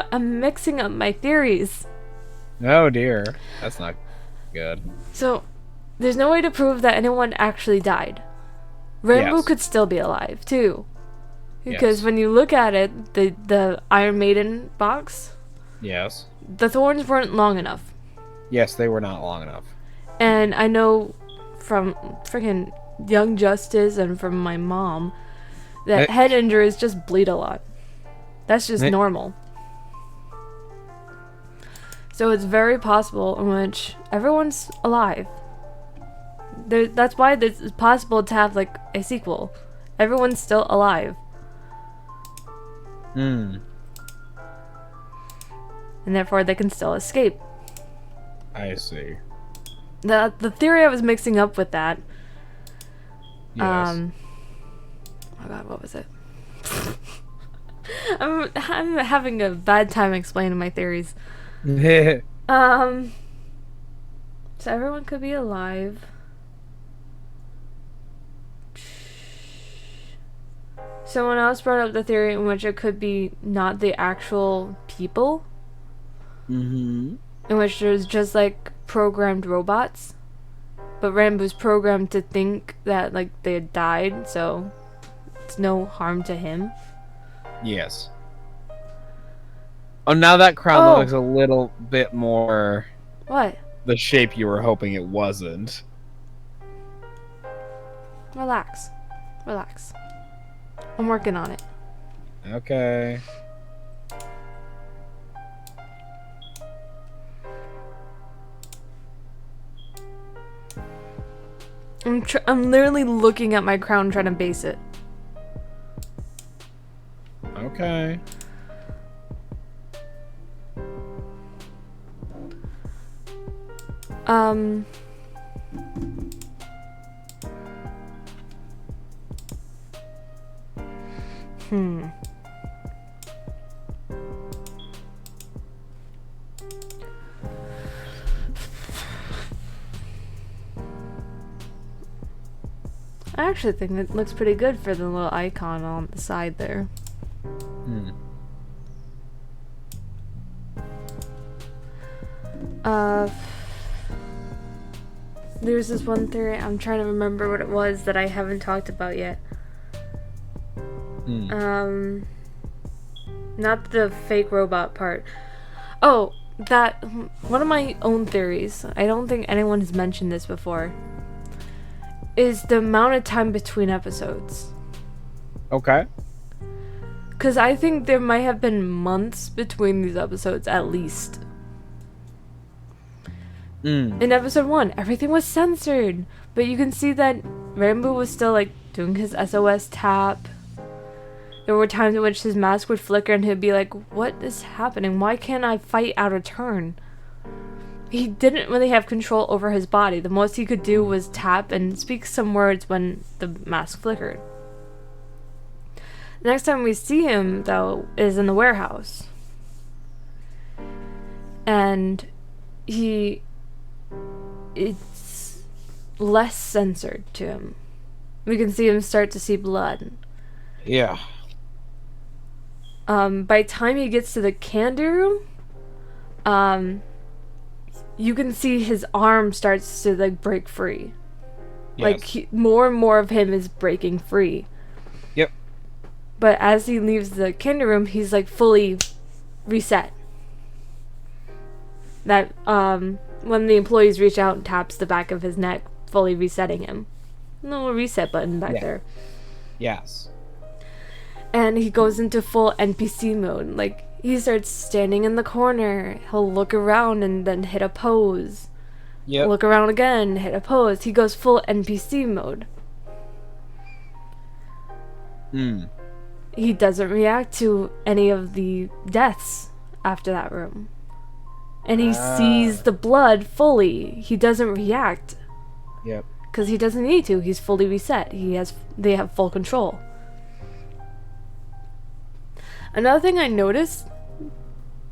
up my theories. Oh dear. That's not good. So, there's no way to prove that anyone actually died. Rainbow Yes. could still be alive too. Because when you look at it, the Iron Maiden box, Yes. the thorns weren't long enough. Yes, they were not long enough. And I know from freaking Young Justice and from my mom that head injuries just bleed a lot. That's just normal. So it's very possible in which everyone's alive. That's why it's possible to have like a sequel. Everyone's still alive. And therefore they can still escape. I see. The theory I was mixing up with that. Yes. Oh god, what was it? I'm having a bad time explaining my theories. So everyone could be alive. Someone else brought up the theory in which it could be not the actual people. In which there's just like programmed robots. But Rambo's programmed to think that like they had died, so it's no harm to him. Yes. Oh, now that crown looks a little bit more What? the shape you were hoping it wasn't. Relax. Relax. I'm working on it. Okay. I'm literally looking at my crown trying to base it. Okay. I actually think it looks pretty good for the little icon on the side there. There's this one theory, I'm trying to remember what it was that I haven't talked about yet. Not the fake robot part. Oh, that one of my own theories, I don't think anyone has mentioned this before, is the amount of time between episodes. Okay. Because I think there might have been months between these episodes at least. In episode 1, everything was censored, but you can see that Rainbow was still like doing his SOS tap. There were times in which his mask would flicker and he'd be like, what is happening? Why can't I fight out of turn? He didn't really have control over his body. The most he could do was tap and speak some words when the mask flickered. The next time we see him, though, is in the warehouse. And it's less censored to him. We can see him start to see blood. Yeah. By the time he gets to the candy room, you can see his arm starts to like break free. Like, Yes. more and more of him is breaking free. Yep. But as he leaves the candy room, he's like fully reset. That when the employees reach out and taps the back of his neck, fully resetting him. Little reset button back there. Yes. And he goes into full NPC mode. Like, he starts standing in the corner. He'll look around and then hit a pose. Yep. Look around again, hit a pose. He goes full NPC mode. He doesn't react to any of the deaths after that room. And he sees the blood fully. He doesn't react. Yep. Because he doesn't need to. He's fully reset. They have full control. Another thing I noticed,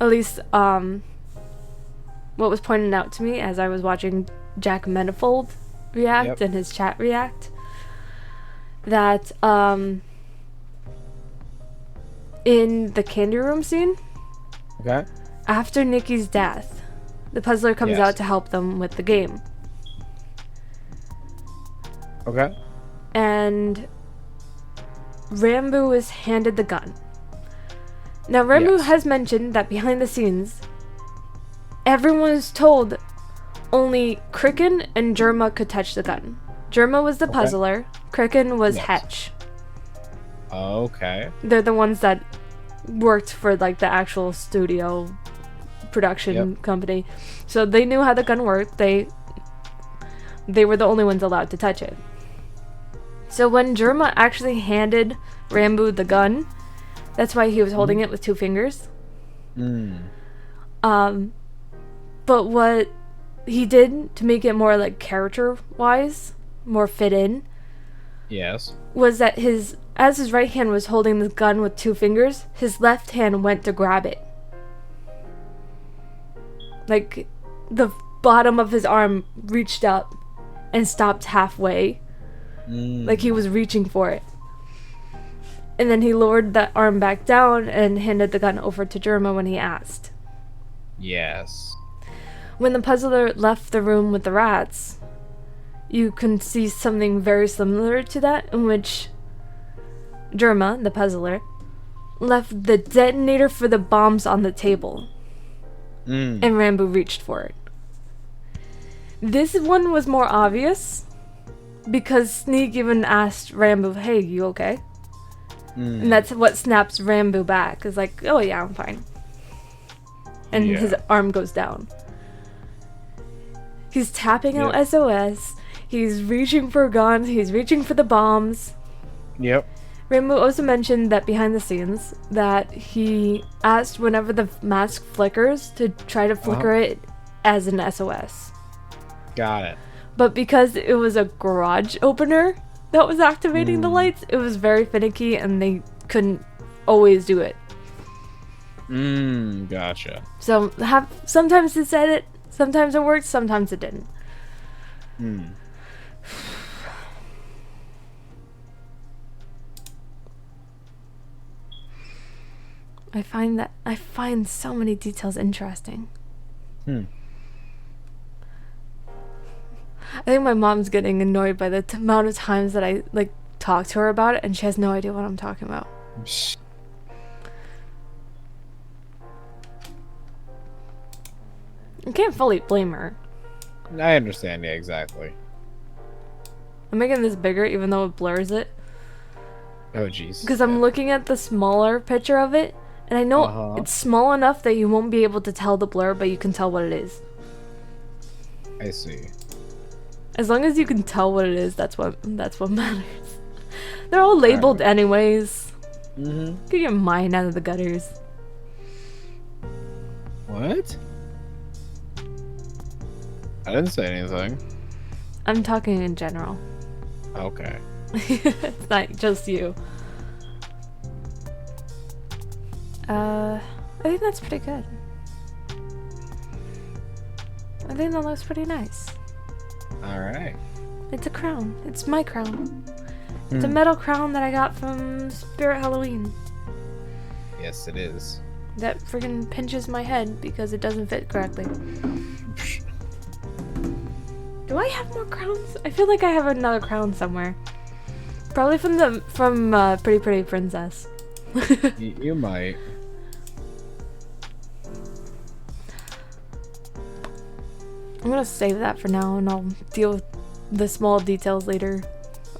at least what was pointed out to me as I was watching Jack Manifold react and his chat react, that in the candy room scene, Okay. after Nikki's death, the puzzler comes out to help them with the game. Okay. And Rambo is handed the gun. Now, Rambo has mentioned that behind the scenes, everyone is told only Kricken and Germa could touch the gun. Germa was the puzzler, Kricken was Hetch. Okay. They're the ones that worked for like the actual studio production company. So they knew how the gun worked. They were the only ones allowed to touch it. So when Germa actually handed Rambo the gun, that's why he was holding it with 2 fingers. But what he did to make it more like character-wise, more fit in, was that as his right hand was holding the gun with 2 fingers, his left hand went to grab it. Like, the bottom of his arm reached up and stopped halfway. Like he was reaching for it. And then he lowered that arm back down and handed the gun over to Germa when he asked. Yes. When the puzzler left the room with the rats, you can see something very similar to that, in which Germa, the puzzler, left the detonator for the bombs on the table. And Rambo reached for it. This one was more obvious because Sneak even asked Rambo, "Hey, you okay?" And that's what snaps Rambo back. Is like, "Oh yeah, I'm fine." And his arm goes down. He's tapping out SOS. He's reaching for guns. He's reaching for the bombs. Rambo also mentioned that behind the scenes that he asked whenever the mask flickers to try to flicker it as an SOS. Got it. But because it was a garage opener that was activating the lights, it was very finicky and they couldn't always do it. Gotcha. So sometimes it said it, sometimes it worked, sometimes it didn't. I find so many details interesting. I think my mom's getting annoyed by the amount of times that I like talk to her about it and she has no idea what I'm talking about. I can't fully blame her. I understand, yeah, exactly. I'm making this bigger even though it blurs it. Oh, jeez. Because I'm looking at the smaller picture of it, and I know it's small enough that you won't be able to tell the blur, but you can tell what it is. I see. As long as you can tell what it is, that's what matters. They're all labeled anyways. Get your mind out of the gutters. What? I didn't say anything. I'm talking in general. Okay. It's not just you. I think that's pretty good. I think that looks pretty nice. Alright. It's a crown. It's my crown. It's a metal crown that I got from Spirit Halloween. Yes, it is. That friggin' pinches my head because it doesn't fit correctly. Do I have more crowns? I feel like I have another crown somewhere. Probably from Pretty Pretty Princess. You might. I'm gonna save that for now, and I'll deal with the small details later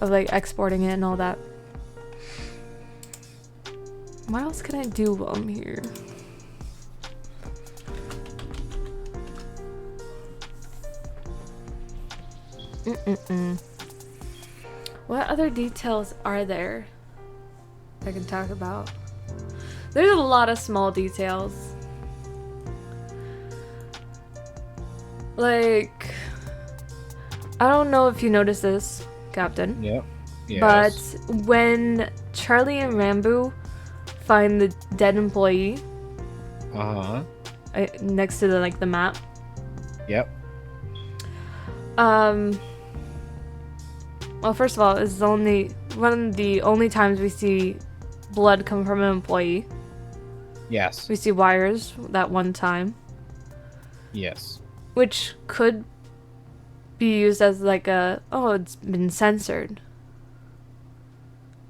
of like exporting it and all that. What else can I do while I'm here? What other details are there I can talk about? There's a lot of small details. Like, I don't know if you noticed this, Captain. Yep. Yes. But when Charlie and Rambo find the dead employee, next to the map. Yep. Well, first of all, it's only one of the only times we see blood come from an employee. Yes. We see wires that one time. Yes. Which could be used as like it's been censored.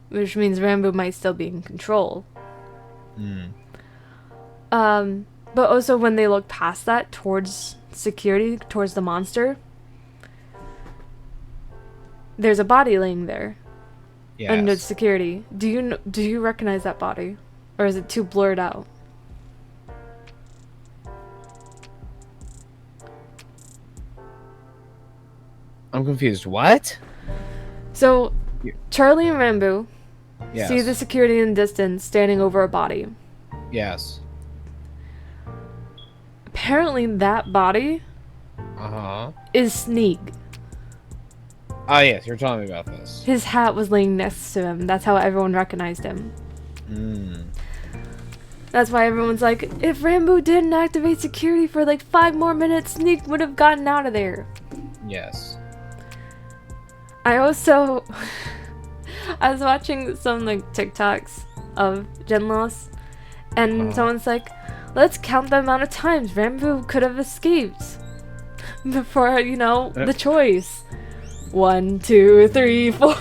Which means Rambo might still be in control. But also when they look past that towards security, towards the monster, there's a body laying there. Yes. Under security. Do you recognize that body? Or is it too blurred out? I'm confused. What? So, Charlie and Rambo Yes. see the security in the distance standing over a body. Yes. Apparently that body is Sneak. Oh, yes. You're telling me about this. His hat was laying next to him. That's how everyone recognized him. That's why everyone's like, if Rambo didn't activate security for like 5 more minutes, Sneak would have gotten out of there. Yes. I also... I was watching some like TikToks of GenLoss, and someone's like, let's count the amount of times Rambo could have escaped before, the choice. 1, 2, 3, 4.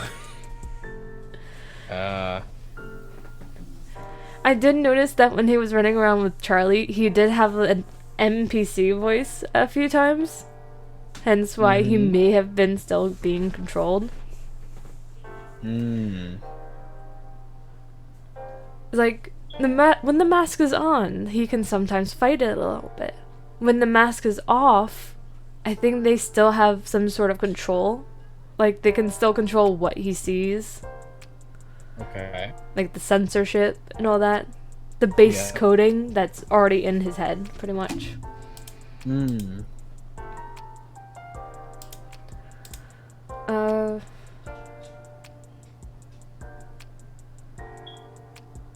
I did notice that when he was running around with Charlie, he did have an NPC voice a few times. Hence why he may have been still being controlled. Like, when the mask is on, he can sometimes fight it a little bit. When the mask is off, I think they still have some sort of control. Like, they can still control what he sees. Okay. Like the censorship and all that. The base coding that's already in his head, pretty much.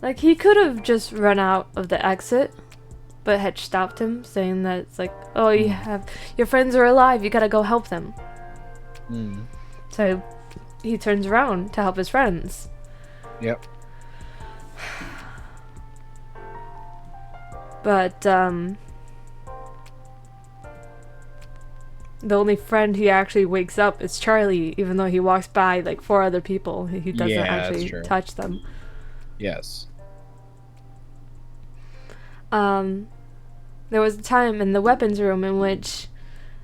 Like, he could have just run out of the exit, but Hedge stopped him, saying that it's like, oh, your friends are alive, you gotta go help them. So he turns around to help his friends. Yep. But the only friend he actually wakes up is Charlie, even though he walks by like 4 other people. He doesn't actually touch them. Yes. There was a time in the weapons room in which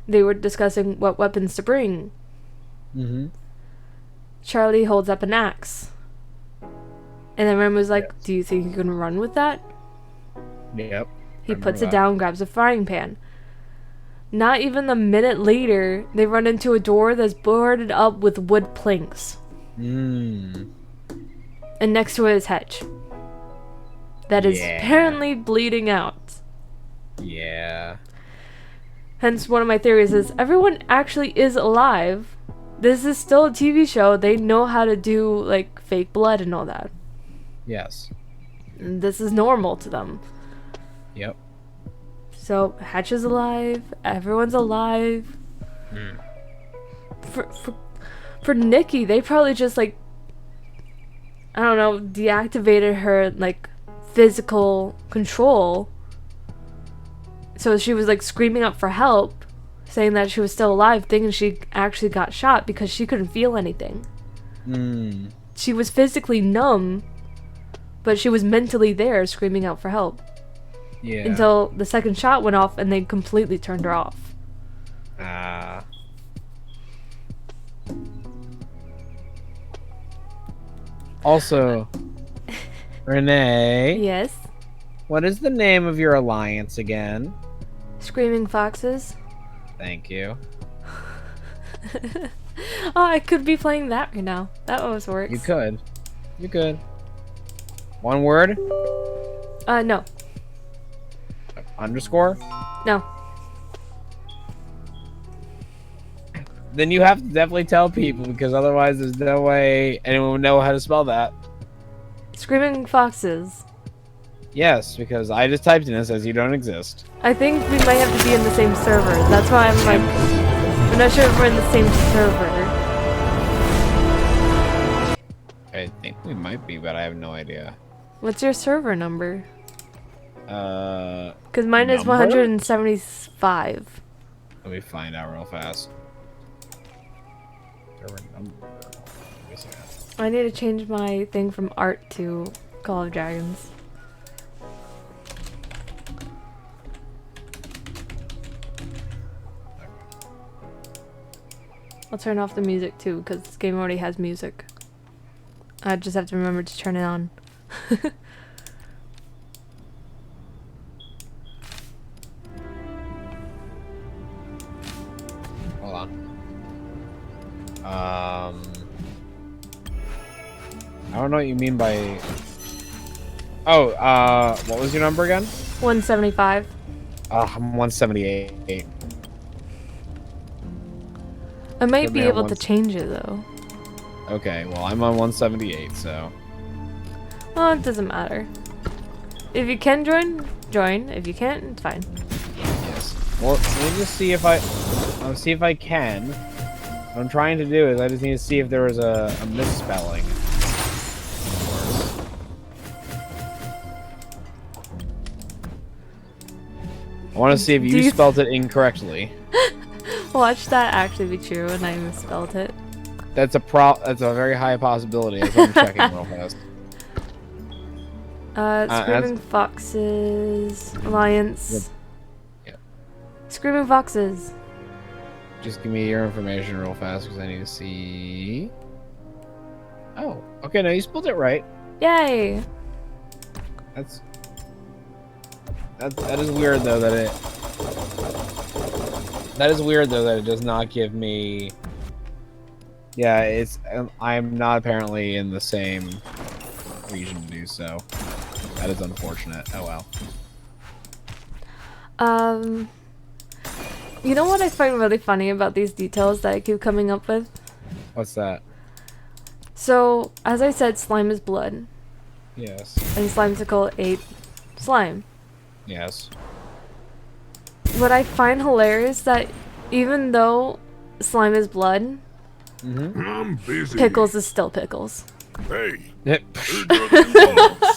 they were discussing what weapons to bring. Charlie holds up an axe. And then Ren was like, do you think you can run with that? Yep. He puts it down, grabs a frying pan. Not even a minute later, they run into a door that's boarded up with wood planks. And next to it is Hedge. That is apparently bleeding out. Yeah. Hence, one of my theories is everyone actually is alive. This is still a TV show. They know how to do, like, fake blood and all that. Yes. And this is normal to them. Yep. So, Hatch is alive. Everyone's alive. For Nikki, they probably just, like, I don't know, deactivated her, like, physical control. So she was, like, screaming up for help. saying that she was still alive, thinking she actually got shot because she couldn't feel anything. She was physically numb, but she was mentally there screaming out for help. Yeah. Until the second shot went off and they completely turned her off. Also, Renee. Yes? What is the name of your alliance again? Screaming Foxes. Thank you. Oh, I could be playing that right now. That always works. You could. You could. One word? No. Underscore? No. Then you have to definitely tell people, because otherwise there's no way anyone would know how to spell that. Screaming Foxes. Yes, because I just typed in it, says you don't exist. I think we might have to be in the same server. That's why I'm like, I'm not sure if we're in the same server. I think we might be, but I have no idea. What's your server number? Because mine is number? 175. Let me find out real fast. Server number. Let me see that. I need to change my thing from art to Call of Dragons. I'll turn off the music too, because this game already has music. I just have to remember to turn it on. Hold on. I don't know what you mean by... Oh, what was your number again? 175. I'm 178. I might Put be me on able to change it though. Okay, well, I'm on 178, so... Well, it doesn't matter. If you can join, join. If you can't, it's fine. Yes. Well, we'll just see if I'll see if I can. What I'm trying to do is I just need to see if there was a misspelling. I want to see if you spelled it incorrectly. Watch that actually be true and I misspelled it. That's a very high possibility. That's what I'm checking real fast. Screaming Foxes Alliance. Yeah. Screaming Foxes. Just give me your information real fast because I need to see. Oh, okay. No, you spelled it right. Yay! That is weird though that it. That is weird though that it does not give me. Yeah, it's. I'm not apparently in the same region to do so. That is unfortunate. Oh well. You know what I find really funny about these details that I keep coming up with? What's that? So, as I said, slime is blood. Yes. And Slimesicle ate slime. Yes. What I find hilarious that even though slime is blood, I'm busy. Pickles is still Pickles. Hey. That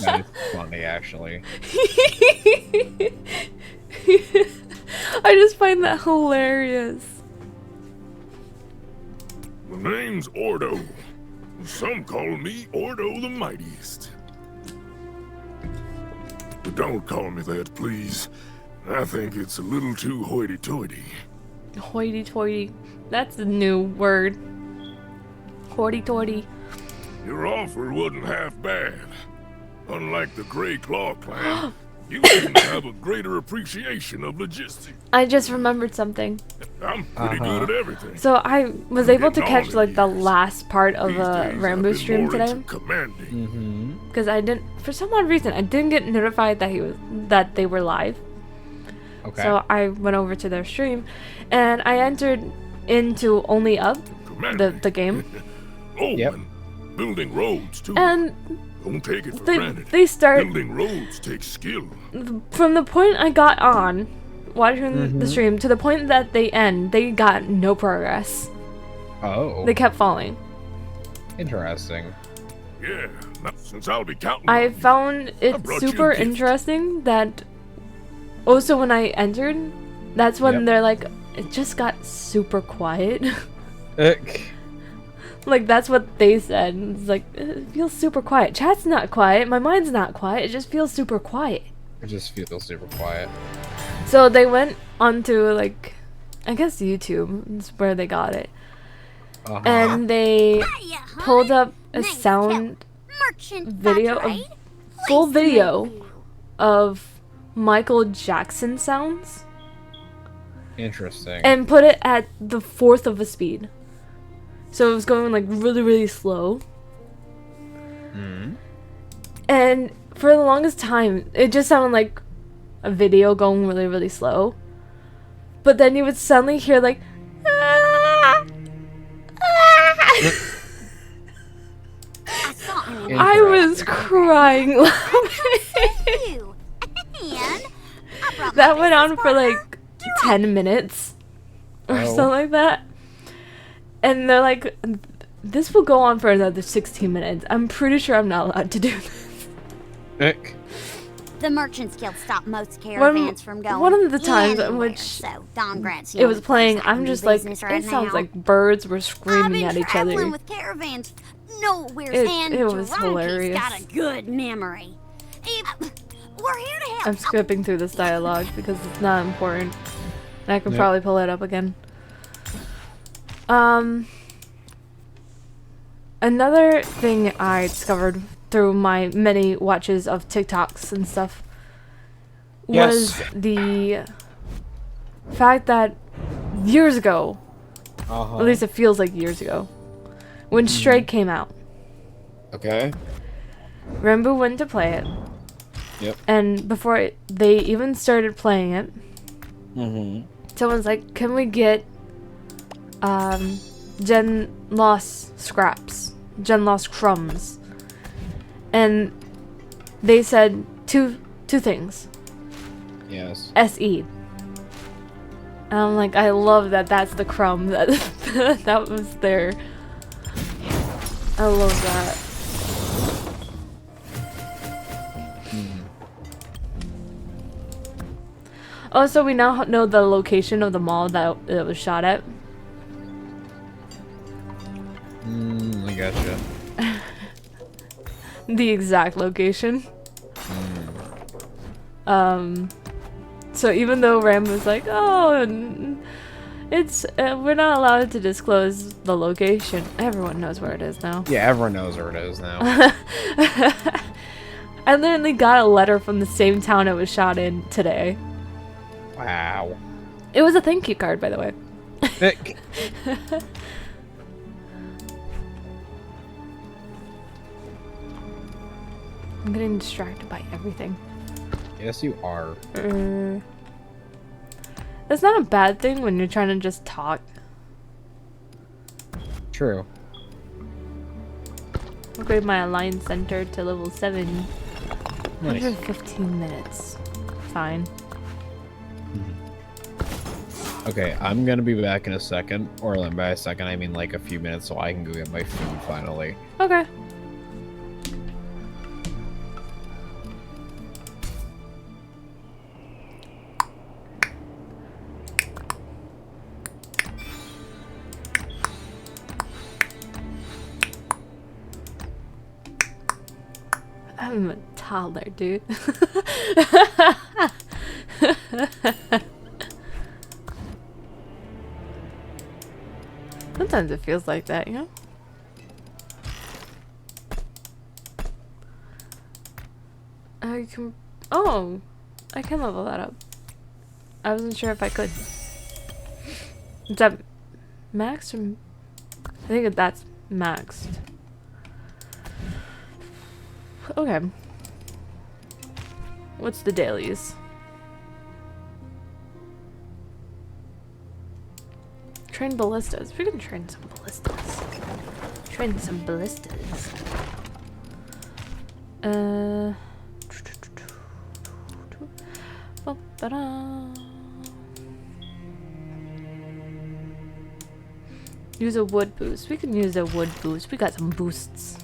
is funny, actually. I just find that hilarious. My name's Ordo. Some call me Ordo the Mightiest. But don't call me that, please. I think it's a little too hoity-toity. Hoity-toity. That's a new word. Hoity-toity. Your offer wasn't half bad. Unlike the Grey Claw clan, you didn't have a greater appreciation of logistics. I just remembered something. I'm pretty good at everything. So I was able to catch like the last part of These a days, I've Rambo been stream more today. into commanding. Because I didn't, for some odd reason, I didn't get notified that they were live. Okay. So I went over to their stream, and I entered into Only Up, the game, Oh, Yep. and building roads too. and Don't take it for they granted. start Building roads takes skill. from the point I got on watching the stream to the point that they end. They got no progress. Oh. They kept falling. Interesting. Yeah, not since I'll be counting. I on you. found it brought you a super gift. interesting that also when I entered, that's when Yep. they're like, it just got super quiet. Ick. Like, that's what they said. It's like, it feels super quiet. Chat's not quiet. My mind's not quiet. It just feels super quiet. It just feels super quiet. So they went onto, like, I guess YouTube is where they got it. And they pulled up a sound video, a full video of Michael Jackson sounds. Interesting. And put it at the 4th of a speed. So it was going like really, really slow. And for the longest time, it just sounded like a video going really, really slow. But then you would suddenly hear like, ah, ah. I was crying laughing. That went on for like 10 minutes or something like that. And they're like, this will go on for another 16 minutes. I'm pretty sure I'm not allowed to do this. Ick. The Merchants Guild stopped most caravans from going one of the times in anywhere, which so Don Grant's the it only was place playing, I can I'm do just like, business it right sounds now. like birds were I've screaming been at each traveling other. with caravans nowhere, and It was Drunky's hilarious. got a good memory. We're here to help. I'm skipping through this dialogue because it's not important. And I can Yep. probably pull it up again. Another thing I discovered through my many watches of TikToks and stuff was the fact that years ago, at least it feels like years ago, when Stray came out, Okay. Rambo went to play it. Yep. And before they even started playing it, someone's like, can we get GenLoss scraps, GenLoss crumbs? And they said two things. Yes. SE. And I'm like, I love that that's the crumb that that was there. I love that. Also, we now know the location of the mall that it was shot at. I gotcha. The exact location. So even though Ram was like, oh, it's we're not allowed to disclose the location, everyone knows where it is now. Yeah, everyone knows where it is now. I literally got a letter from the same town it was shot in today. Wow. It was a thank you card, by the way. Ick. I'm getting distracted by everything. Yes, you are. That's not a bad thing when you're trying to just talk. True. Upgrade my Alliance Center to level 7. Nice. 115 minutes. Fine. Okay, I'm gonna be back in a second. Or by a second, I mean like a few minutes so I can go get my food finally. Okay. I'm a toddler, dude. Sometimes it feels like that, you know? I can... Oh! I can level that up. I wasn't sure if I could. Is that maxed or... I think that's maxed. Okay. What's the dailies? Train ballistas. We can train some ballistas. Train some ballistas. Use a wood boost. We can use a wood boost. We got some boosts.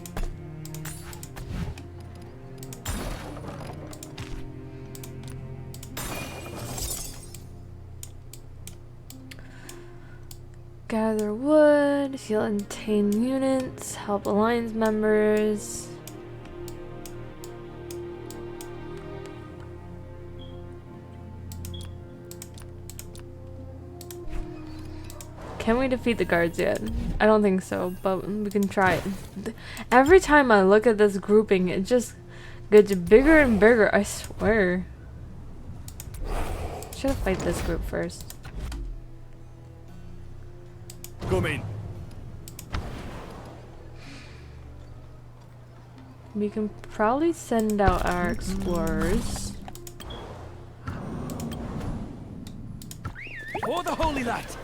gather wood, heal and tame units, help alliance members. Can we defeat the guards yet? I don't think so, but we can try it. Every time I look at this grouping, it just gets bigger and bigger, I swear. Should have fight this group first. Come in. We can probably send out our explorers. For the holy light.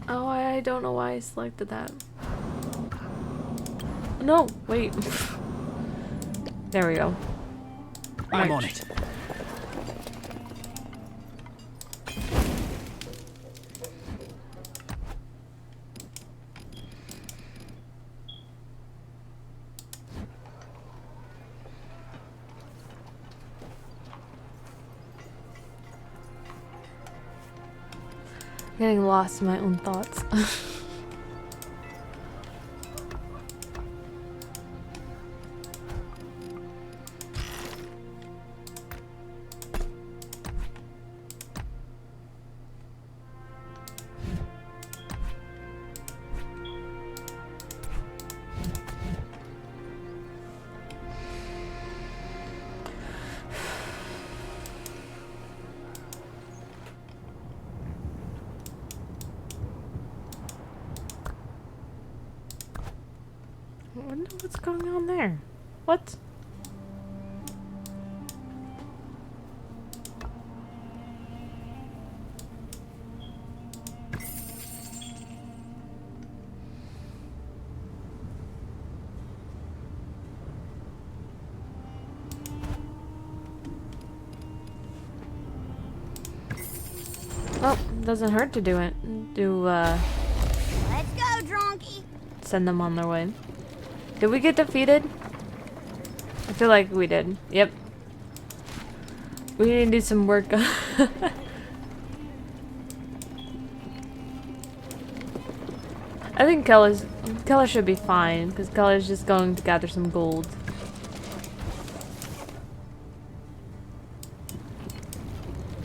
Oh, I don't know why I selected that. No, wait. There we go. I'm on it. Getting lost in my own thoughts. I wonder what's going on there. What? Well, doesn't hurt to do it. Let's go, Dronky. Send them on their way. Did we get defeated? I feel like we did. Yep. We need to do some work. I think Keller should be fine, because Keller's just going to gather some gold.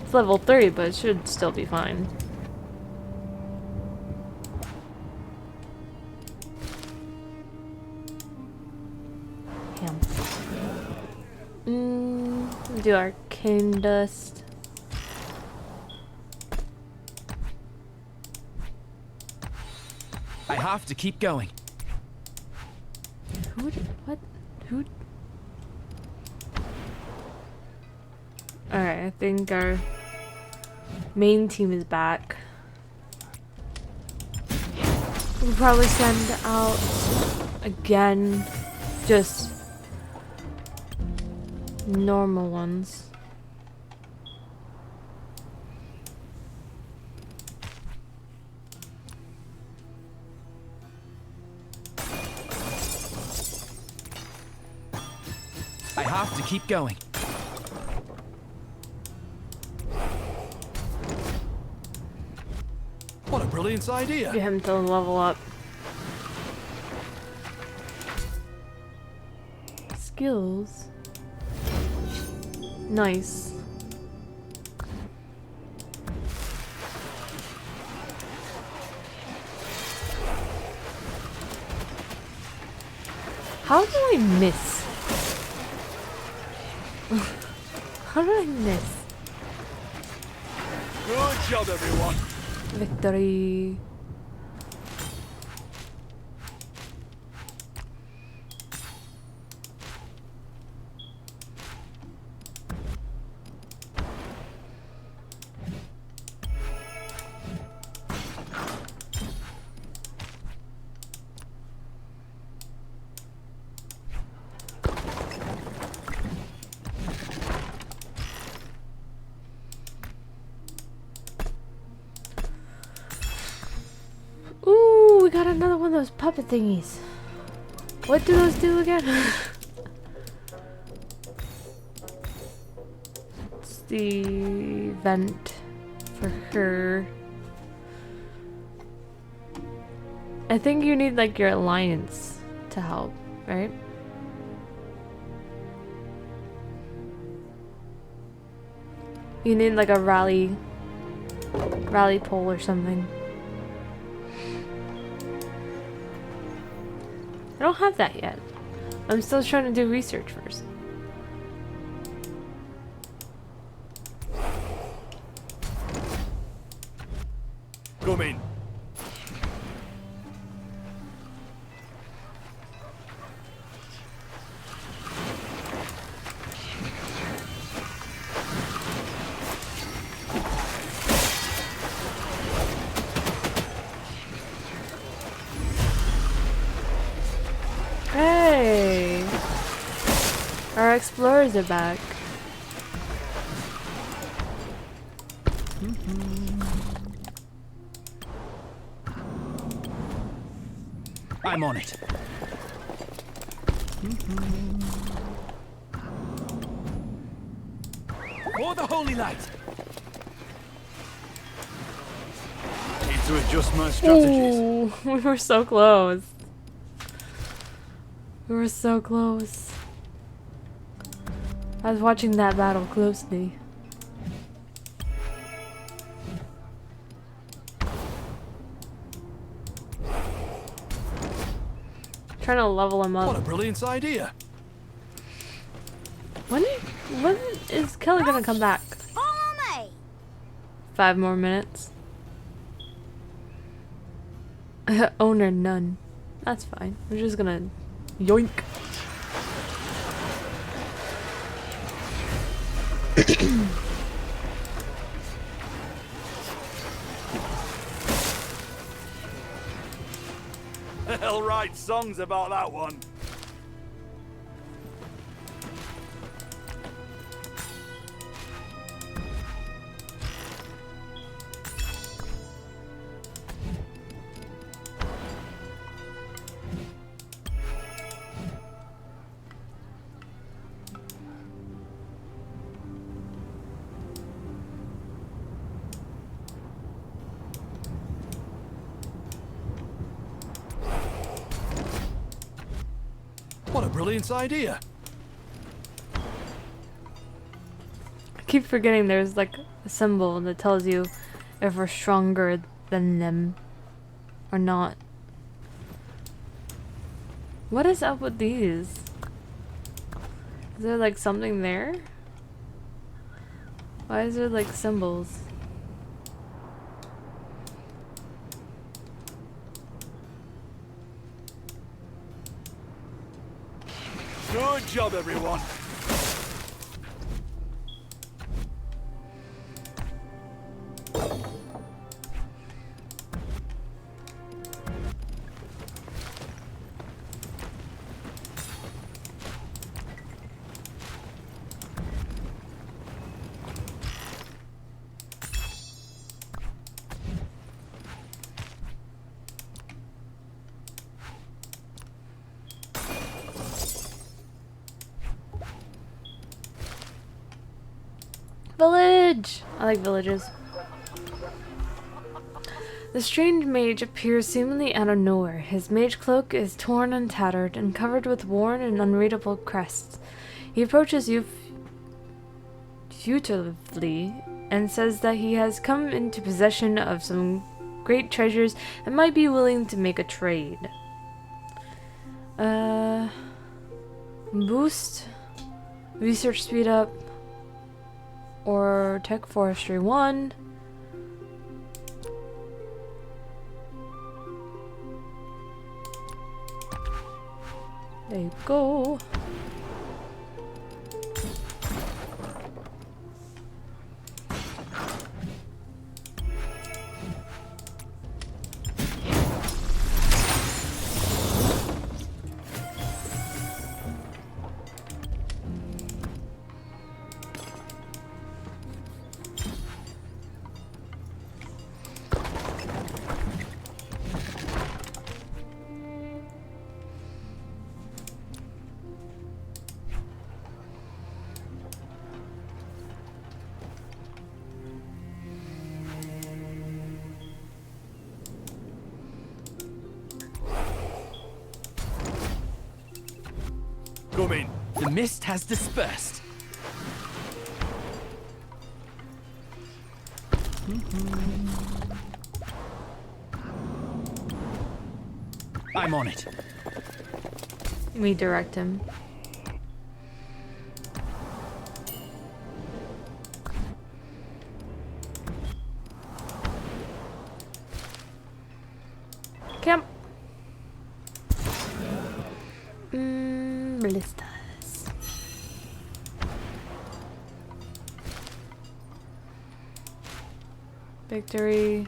It's level 3, but it should still be fine. Do arcane dust. I have to keep going. What? Who? Alright, I think our main team is back. We'll probably send out again just normal ones. I have to keep going. What a brilliant idea. Get him to level up. Skills. Nice. How do I miss? How did I miss? Good job, everyone. Victory. Ooh, we got another one of those puppet thingies. What do those do again? It's the vent for her. I think you need like your alliance to help, right? You need like a rally pole or something. I don't have that yet. I'm still trying to do research first. Come in. Hey! Our explorers are back. I'm on it. For the holy light. Need to adjust my strategies. Ooh, we were so close. We were so close. I was watching that battle closely. Trying to level him What a up. brilliant idea. When is Kelly gonna come back? Follow me. 5 more minutes. Owner none. That's fine. We're just gonna yoink. I'll write songs about that one. What a brilliant idea. I keep forgetting there's like a symbol that tells you if we're stronger than them or not. What is up with these? Is there like something there? Why is there like symbols? Good job, everyone. Village! I like villages. The strange mage appears seemingly out of nowhere. His mage cloak is torn and tattered and covered with worn and unreadable crests. He approaches you furtively and says that he has come into possession of some great treasures and might be willing to make a trade. Boost, research speed up, or tech forestry 1. There you go. coming. The mist has dispersed. I'm on it. We direct him. Camp. Ballistas. Victory.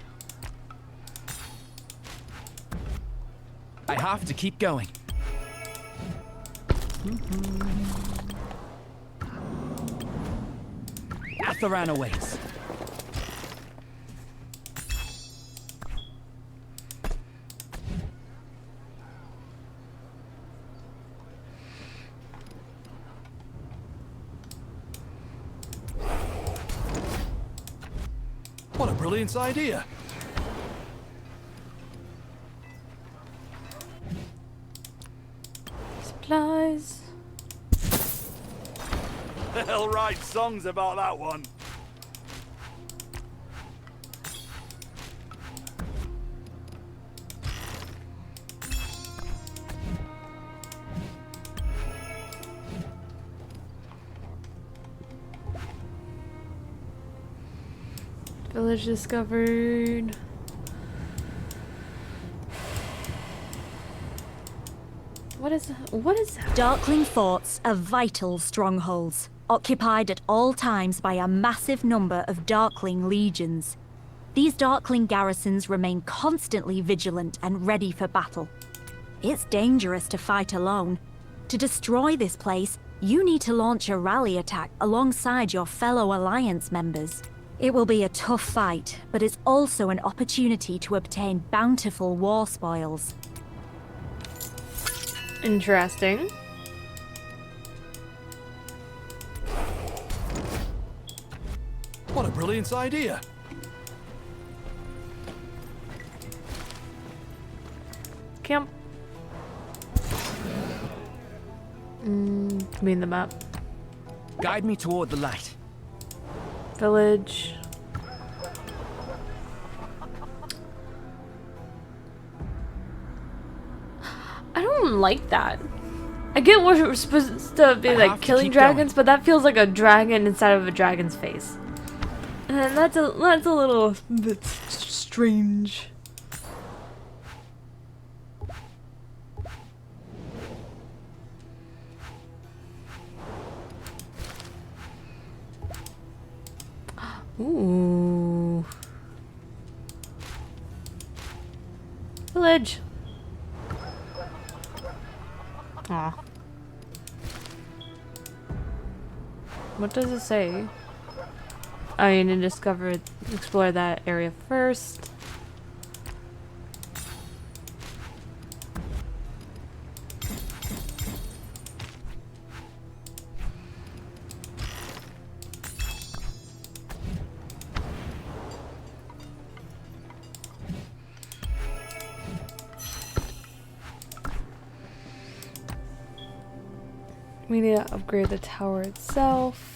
I have to keep going. Atharan awaits. What a brilliant idea! Supplies. They'll write songs about that one. Village discovered. What is that? Darkling forts are vital strongholds, occupied at all times by a massive number of Darkling legions. These Darkling garrisons remain constantly vigilant and ready for battle. It's dangerous to fight alone. To destroy this place, you need to launch a rally attack alongside your fellow Alliance members. It will be a tough fight, but it's also an opportunity to obtain bountiful war spoils. Interesting. What a brilliant idea! Camp. Give me the map. Guide me toward the light. Village. I don't like that. I get we're supposed to be I like have to killing keep dragons, going. but that feels like a dragon inside of a dragon's face. And that's a little bit strange. Ooh. Village. Aw. What does it say? I need to explore that area first. We need to upgrade the tower itself.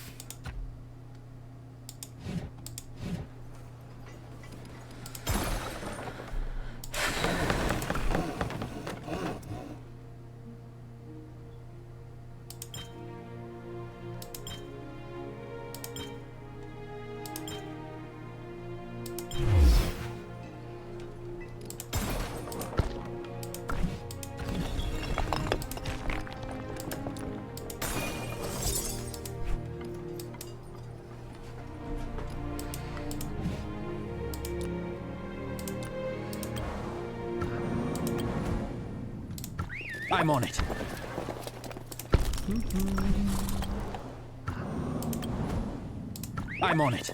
I'm on it. I'm on it.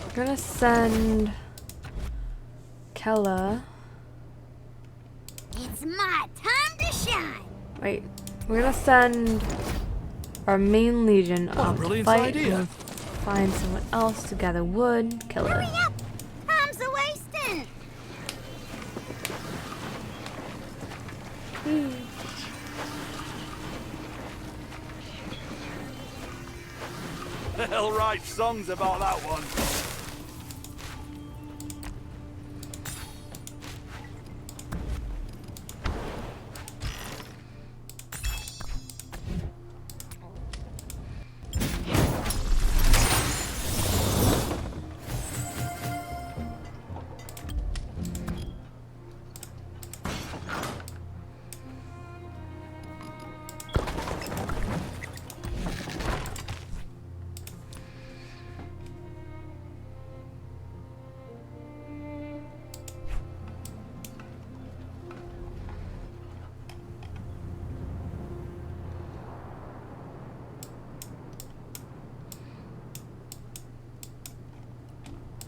We're gonna send Kella. It's my time to shine. Wait, we're gonna send our main legion What a up to brilliant fight idea. and find someone else to gather wood. Kill Hurry her. up! They'll write songs about that one.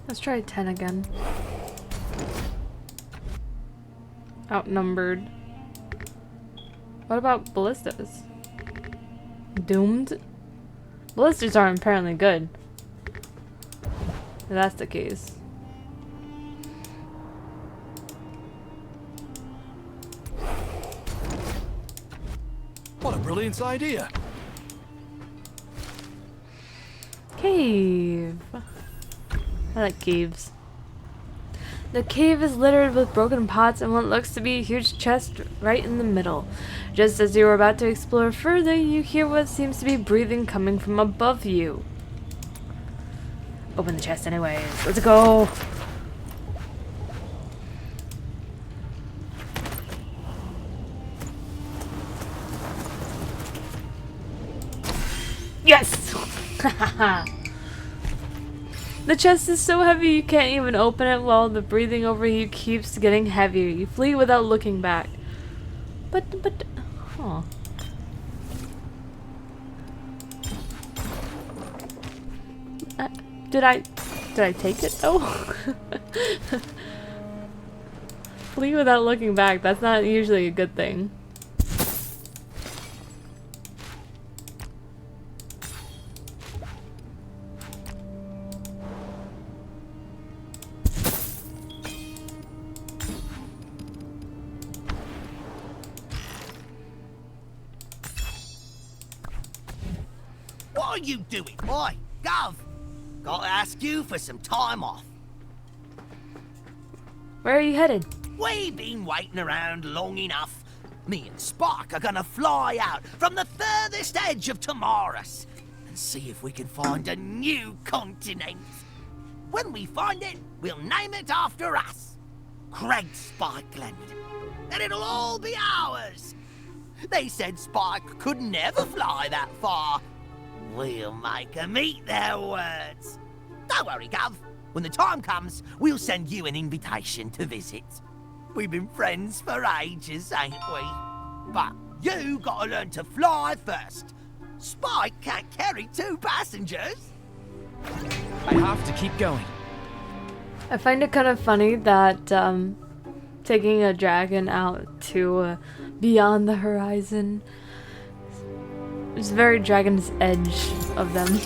Let's try 10 again. Outnumbered. What about ballistas? Doomed? Ballistas aren't apparently good. If that's the case. What a brilliant idea. Cave. I like caves. The cave is littered with broken pots and what looks to be a huge chest right in the middle. Just as you are about to explore further, you hear what seems to be breathing coming from above you. Open the chest anyways. Let's go! Yes! Hahaha! The chest is so heavy you can't even open it while the breathing over you keeps getting heavier. You flee without looking back. But, huh. Did I take it though? Flee without looking back. That's not usually a good thing. What are you doing? Oi, Gov! Gotta ask you for some time off. Where are you headed? We've been waiting around long enough. Me and Spark are gonna fly out from the furthest edge of Tamaris and see if we can find a new continent. When we find it, we'll name it after us. Craig Spikeland. And it'll all be ours. They said Spike could never fly that far. We'll make 'em eat their words. Don't worry, Gov. When the time comes, we'll send you an invitation to visit. We've been friends for ages, ain't we? But you gotta learn to fly first. Spike can't carry 2 passengers. I have to keep going. I find it kind of funny that taking a dragon out to beyond the horizon is very Dragon's Edge of them.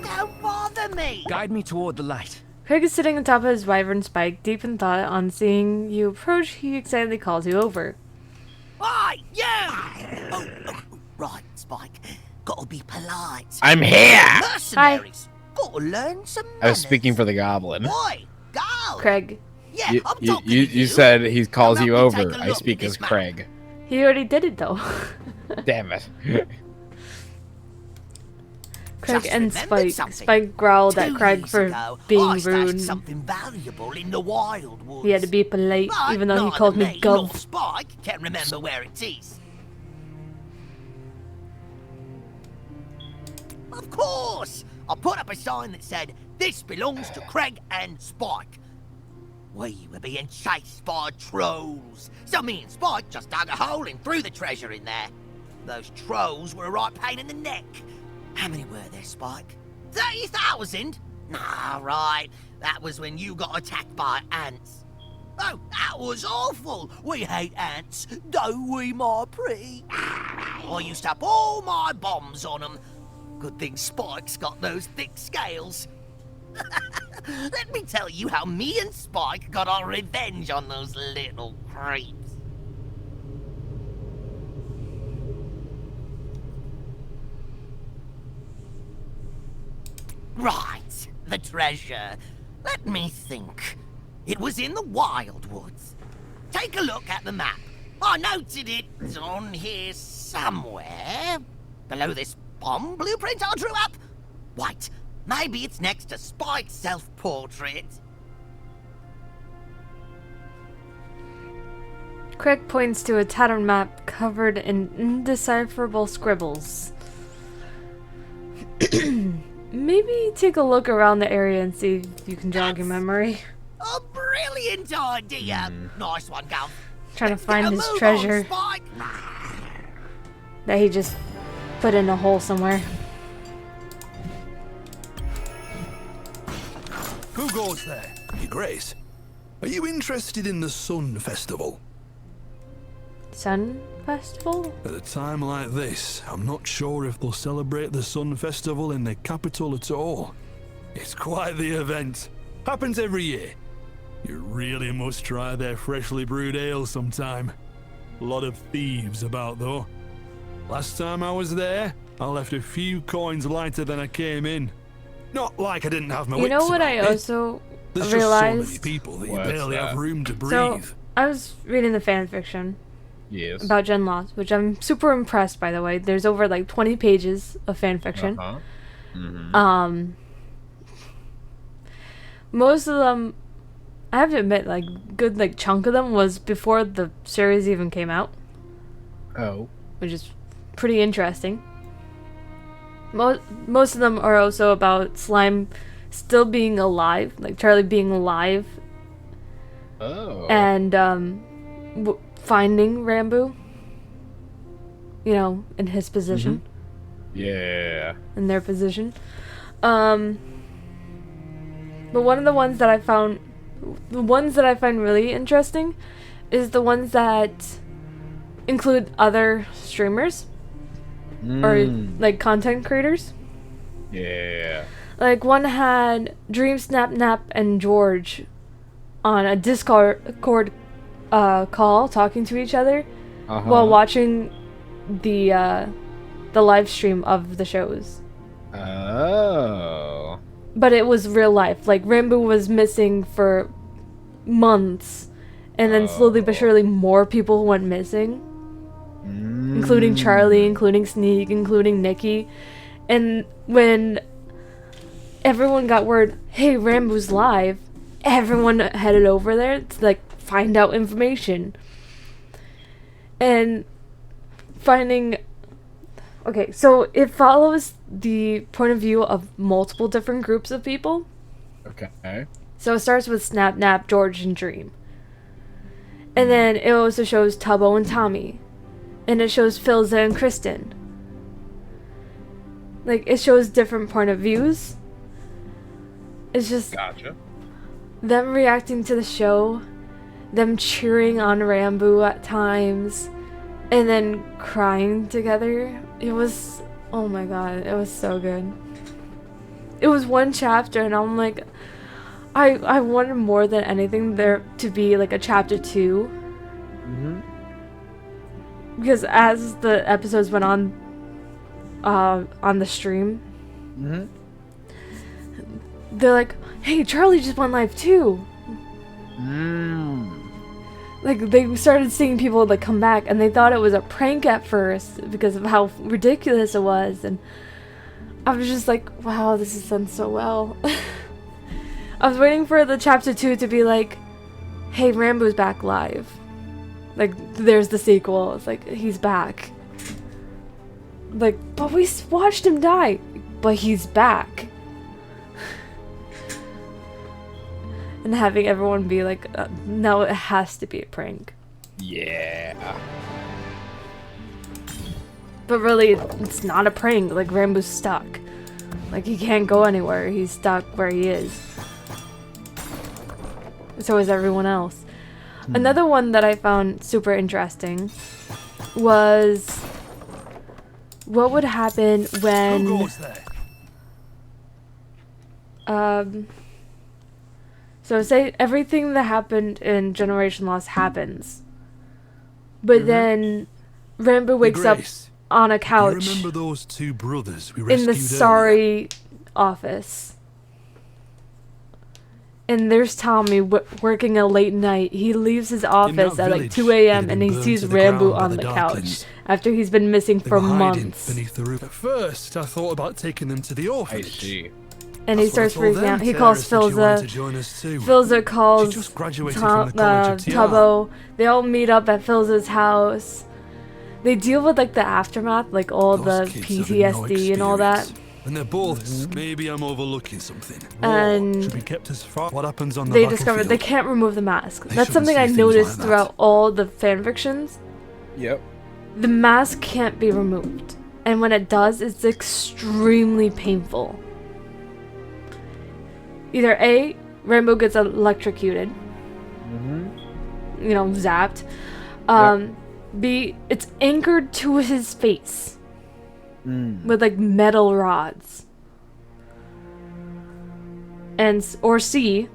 Don't bother me. Guide me toward the light. Craig is sitting on top of his wyvern spike, deep in thought. On seeing you approach, he excitedly calls you over. Oi, you! Oh, right, Spike. Gotta be polite. I'm here! Mercenaries. Gotta learn some manners. I was speaking for the goblin. Oi, go! Craig. Yeah, You, I'm you, talking you, to you said he calls Come you help me over. take a I look speak at as this map. Craig. He already did it though. Damn it. Craig Just and remembered Spike. something. Spike growled at 2 Craig years for ago, being I stashed rude. something valuable in the wildwoods. He had to be polite, But even though he neither called me nor Gov. Spike can remember where it is. Of course! I put up a sign that said, "This belongs to Craig and Spike." We were being chased by trolls, so me and Spike just dug a hole and threw the treasure in there. Those trolls were a right pain in the neck. How many were there, Spike? 30,000? Nah, right. That was when you got attacked by ants. Oh, that was awful. We hate ants, don't we, my pretty? I used to have all my bombs on them. Good thing Spike's got those thick scales. Let me tell you how me and Spike got our revenge on those little creeps. Right, the treasure. Let me think. It was in the Wildwoods. Take a look at the map. I noted it on here somewhere. Below this bomb blueprint I drew up. Wait, maybe it's next to Spike's self-portrait. Craig points to a tattered map covered in indecipherable scribbles. Maybe take a look around the area and see if you can jog your memory. A brilliant idea. Nice one, Gov. Trying to find his Move treasure on, Spike. that he just put in a hole somewhere. Who goes there? Your Grace. Are you interested in the Sun Festival? Sun Festival? At a time like this, I'm not sure if they'll celebrate the Sun Festival in the capital at all. It's quite the event. Happens every year. You really must try their freshly brewed ale sometime. A lot of thieves about, though. Last time I was there, I left a few coins lighter than I came in. Not like I didn't have my wits You know what about I me. also There's realized? just so many people that you What's barely that? have room to breathe. So, I was reading the fan fiction Yes. about GenLoss, which I'm super impressed, by the way. There's over like 20 pages of fan fiction. Most of them, I have to admit, like good like chunk of them was before the series even came out, Oh. which is pretty interesting. Most of them are also about Slime still being alive, like Charlie being alive, Oh. and finding Rambo. You know, in his position, Yeah. in their position. But one of the ones that I found, the ones that I find really interesting, is the ones that include other streamers or like content creators. Yeah. Like one had Dream Snap Nap and George on a Discord call talking to each other while watching the live stream of the shows. Oh. But it was real life. Like Rambo was missing for months, and then slowly but surely more people went missing, including Charlie, including Sneak, including Nikki. And when everyone got word, hey, Rambo's live, everyone headed over there to like find out information. And finding, okay, so it follows the point of view of multiple different groups of people. Okay. So it starts with Snap Nap, George, and Dream. And then it also shows Tubbo and Tommy. And it shows Philza and Kristen. Like, it shows different point of views. It's just Gotcha. them reacting to the show, them cheering on Rambo at times, and then crying together. It was, oh my god, it was so good. It was one chapter, and I'm like, I wanted more than anything there to be like a chapter 2. Because as the episodes went on the stream, they're like, hey, Charlie just went live too. Like, they started seeing people like come back, and they thought it was a prank at first because of how ridiculous it was, and I was just like, wow, this is done so well. I was waiting for the chapter 2 to be like, hey, Rambo's back live. Like, there's the sequel. It's like, he's back. Like, but we watched him die. But he's back. And having everyone be like, no, it has to be a prank. Yeah. But really, it's not a prank. Like, Rambo's stuck. Like, he can't go anywhere. He's stuck where he is. So is everyone else. Another one that I found super interesting was what would happen when Who goes there? so say everything that happened in Generation Lost happens, but then Rambo wakes up Grace, on a you couch remember those two brothers we in rescued the earlier? sorry office. And there's Tommy working a late night. He leaves his office at like 2 a.m. and he sees Rambo on the couch after he's been missing for months. Beneath the roof. At first, I thought about taking them to the I orphanage. see. And he starts freaking out. He calls Philza. Philza calls Tubbo. They all meet up at Philza's house. They deal with like the aftermath, like all the PTSD and all that. And they're both. Maybe I'm overlooking something. And should be kept as far. What happens on the they discovered they can't remove the mask. That's something I noticed throughout all the fanfictions. Yep. The mask can't be removed, and when it does, it's extremely painful. Either A, Rambo gets electrocuted, you know, zapped. B, it's anchored to his face. With like metal rods. And or C,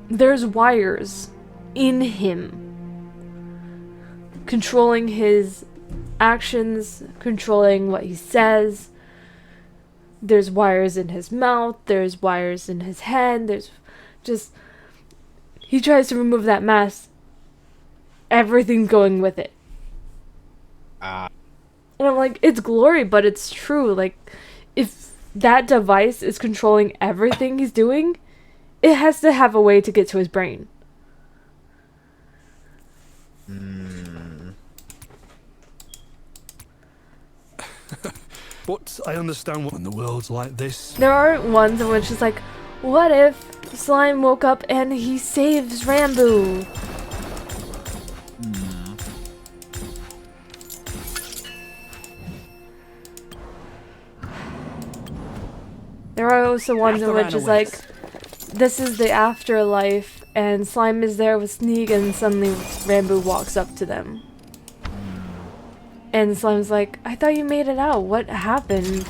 there's wires in him controlling his actions, controlling what he says. There's wires in his mouth, there's wires in his head, there's just he tries to remove that mask. Everything's going with it. And I'm like, it's glory, but it's true. Like, if that device is controlling everything he's doing, it has to have a way to get to his brain. But I understand when the world's like this. There are ones in which it's like, what if Slime woke up and he saves Rambo? There are also ones in which it's like, this is the afterlife, and Slime is there with Sneak, and suddenly Rambo walks up to them. And Slime's like, I thought you made it out. What happened?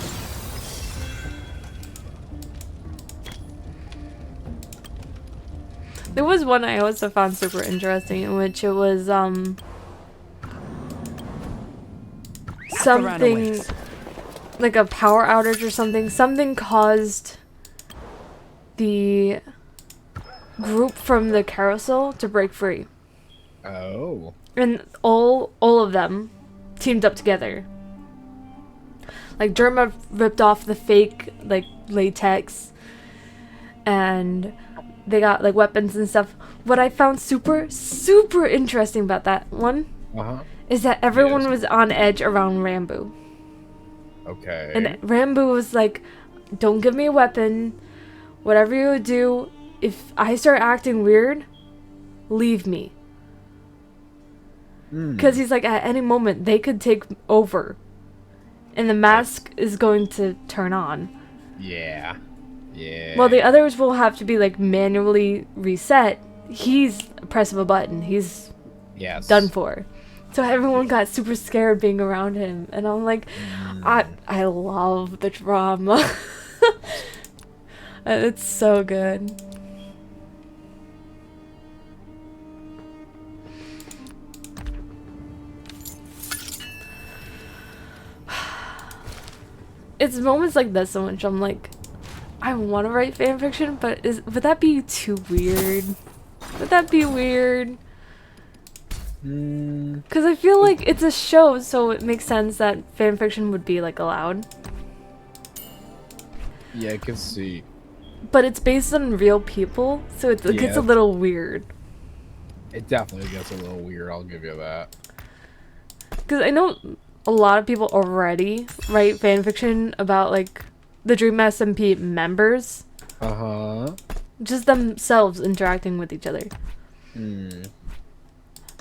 There was one I also found super interesting, in which it was, something like a power outage or something. Something caused the group from the carousel to break free. Oh. And all of them teamed up together. Like Derma ripped off the fake like latex, and they got like weapons and stuff. What I found super interesting about that one is that everyone was on edge around Rambo. Okay. And Rambo was like, don't give me a weapon. Whatever you do, if I start acting weird, leave me. Because he's like, at any moment, they could take over. And the mask is going to turn on. Yeah. Yeah. Well, the others will have to be like manually reset. He's a press of a button. He's done for. So everyone got super scared being around him, and I'm like, I love the drama. It's so good. It's moments like this in which I'm like, I want to write fanfiction, but would that be too weird? Would that be weird? Because I feel like it's a show, so it makes sense that fanfiction would be like allowed. Yeah, I can see. But it's based on real people, so it gets a little weird. It definitely gets a little weird, I'll give you that. Because I know a lot of people already write fanfiction about like the Dream SMP members. Just themselves interacting with each other. And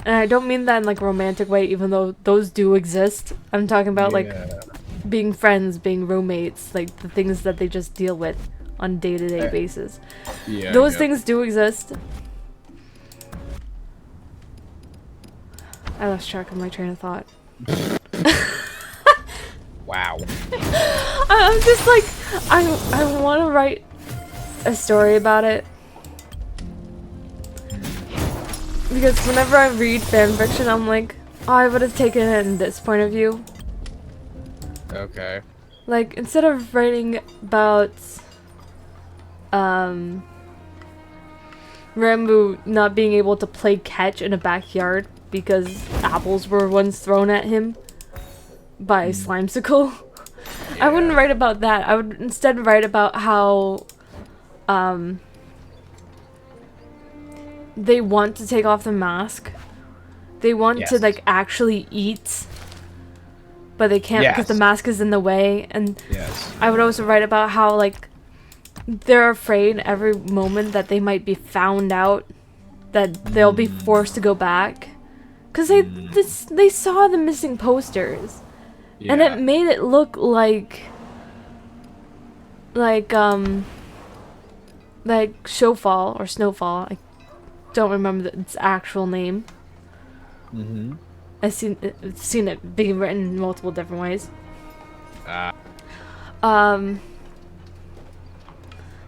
I don't mean that in like a romantic way, even though those do exist. I'm talking about like being friends, being roommates, like the things that they just deal with on a day-to-day basis. Those things do exist. I lost track of my train of thought. Wow. I'm just like, I want to write a story about it. Because whenever I read fanfiction, I'm like, oh, I would have taken it in this point of view. Okay. Like, instead of writing about Rambo not being able to play catch in a backyard because apples were once thrown at him by Slimesicle. I wouldn't write about that. I would instead write about how they want to take off the mask. They want to like actually eat, but they can't because the mask is in the way. And I would also write about how like they're afraid every moment that they might be found out, that they'll be forced to go back, because they saw the missing posters, and it made it look like Showfall or Snowfall. I don't remember its actual name. I've seen it being written in multiple different ways.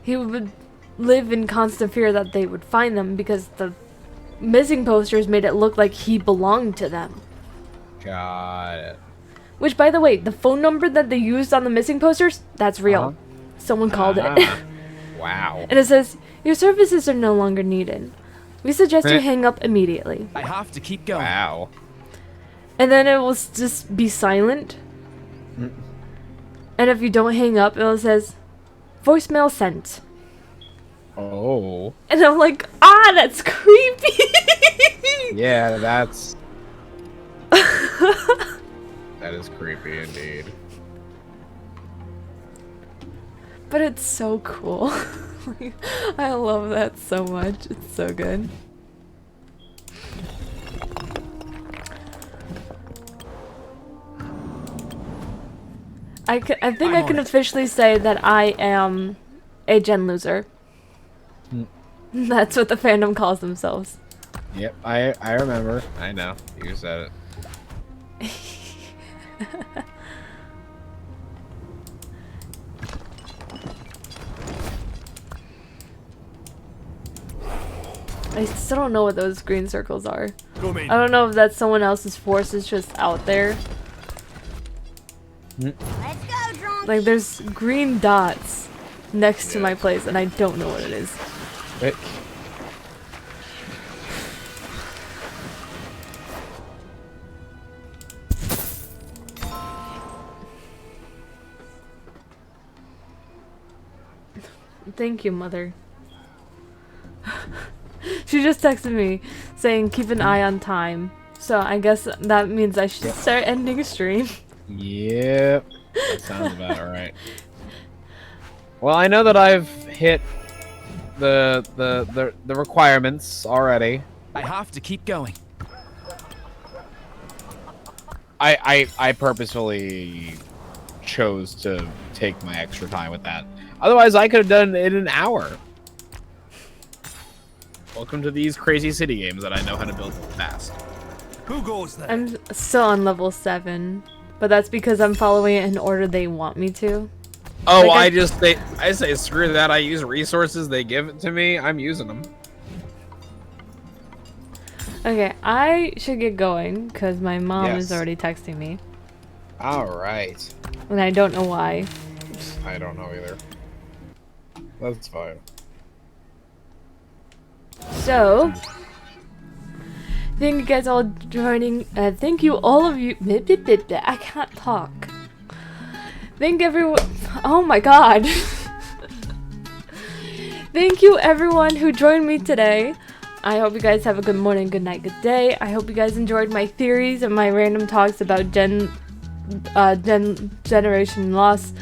He would live in constant fear that they would find them because the missing posters made it look like he belonged to them. Got it. Which, by the way, the phone number that they used on the missing posters, that's real. Someone called it. Wow. And it says, "Your services are no longer needed. We suggest you hang up immediately." I have to keep going. Wow. And then it will just be silent. And if you don't hang up, it says, "Voicemail sent." Oh. And I'm like, that's creepy. Yeah, that's... that is creepy indeed. But it's so cool. I love that so much. It's so good. I think I can officially say that I am a gen loser. That's what the fandom calls themselves. Yep, I remember. I know. You said it. I still don't know what those green circles are. Come in. I don't know if that's someone else's forces just out there. Let's go, drunk. Like, there's green dots next to my place, and I don't know what it is. Wait. Thank you, Mother. She just texted me saying keep an eye on time. So I guess that means I should start ending stream. Yep. That sounds about right. Well, I know that I've hit the requirements already. I have to keep going. I purposefully chose to take my extra time with that. Otherwise, I could have done it in an hour. Welcome to these crazy city games that I know how to build fast. Who goes there? I'm still on level 7, but that's because I'm following it in order they want me to. Oh, Like I say screw that. I use resources. They give it to me. I'm using them. Okay, I should get going because my mom Yes. is already texting me, All right. and I don't know why. I don't know either. That's fine. So, thank you guys all joining. Thank you all of you. I can't talk. Thank everyone. Oh my god. Thank you everyone who joined me today. I hope you guys have a good morning, good night, good day. I hope you guys enjoyed my theories and my random talks about generation loss.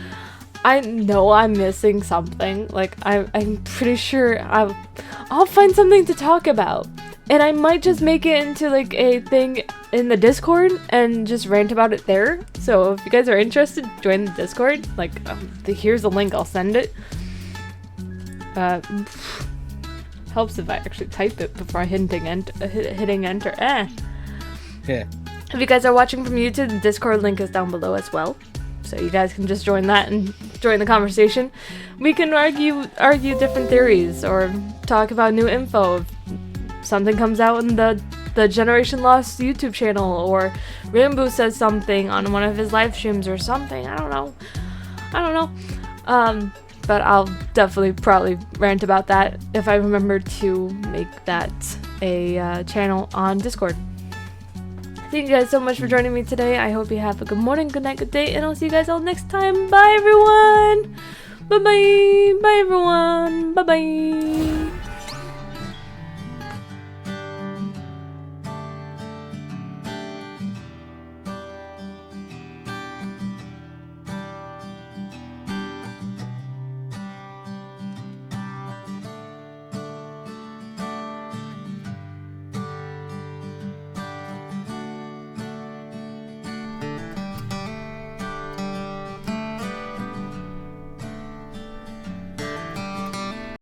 I know I'm missing something. Like, I'm pretty sure I'll find something to talk about. And I might just make it into, like, a thing in the Discord and just rant about it there. So if you guys are interested, join the Discord. Like, here's the link. I'll send it. Helps if I actually type it before hitting enter. Yeah. If you guys are watching from YouTube, the Discord link is down below as well. So you guys can just join that and join the conversation. We can argue different theories or talk about new info. If something comes out in the Generation Lost YouTube channel, or Rambo says something on one of his live streams or something. I don't know. but I'll definitely probably rant about that if I remember to make that a channel on Discord. Thank you guys so much for joining me today. I hope you have a good morning, good night, good day, and I'll see you guys all next time. Bye everyone. Bye bye. Bye everyone. Bye bye.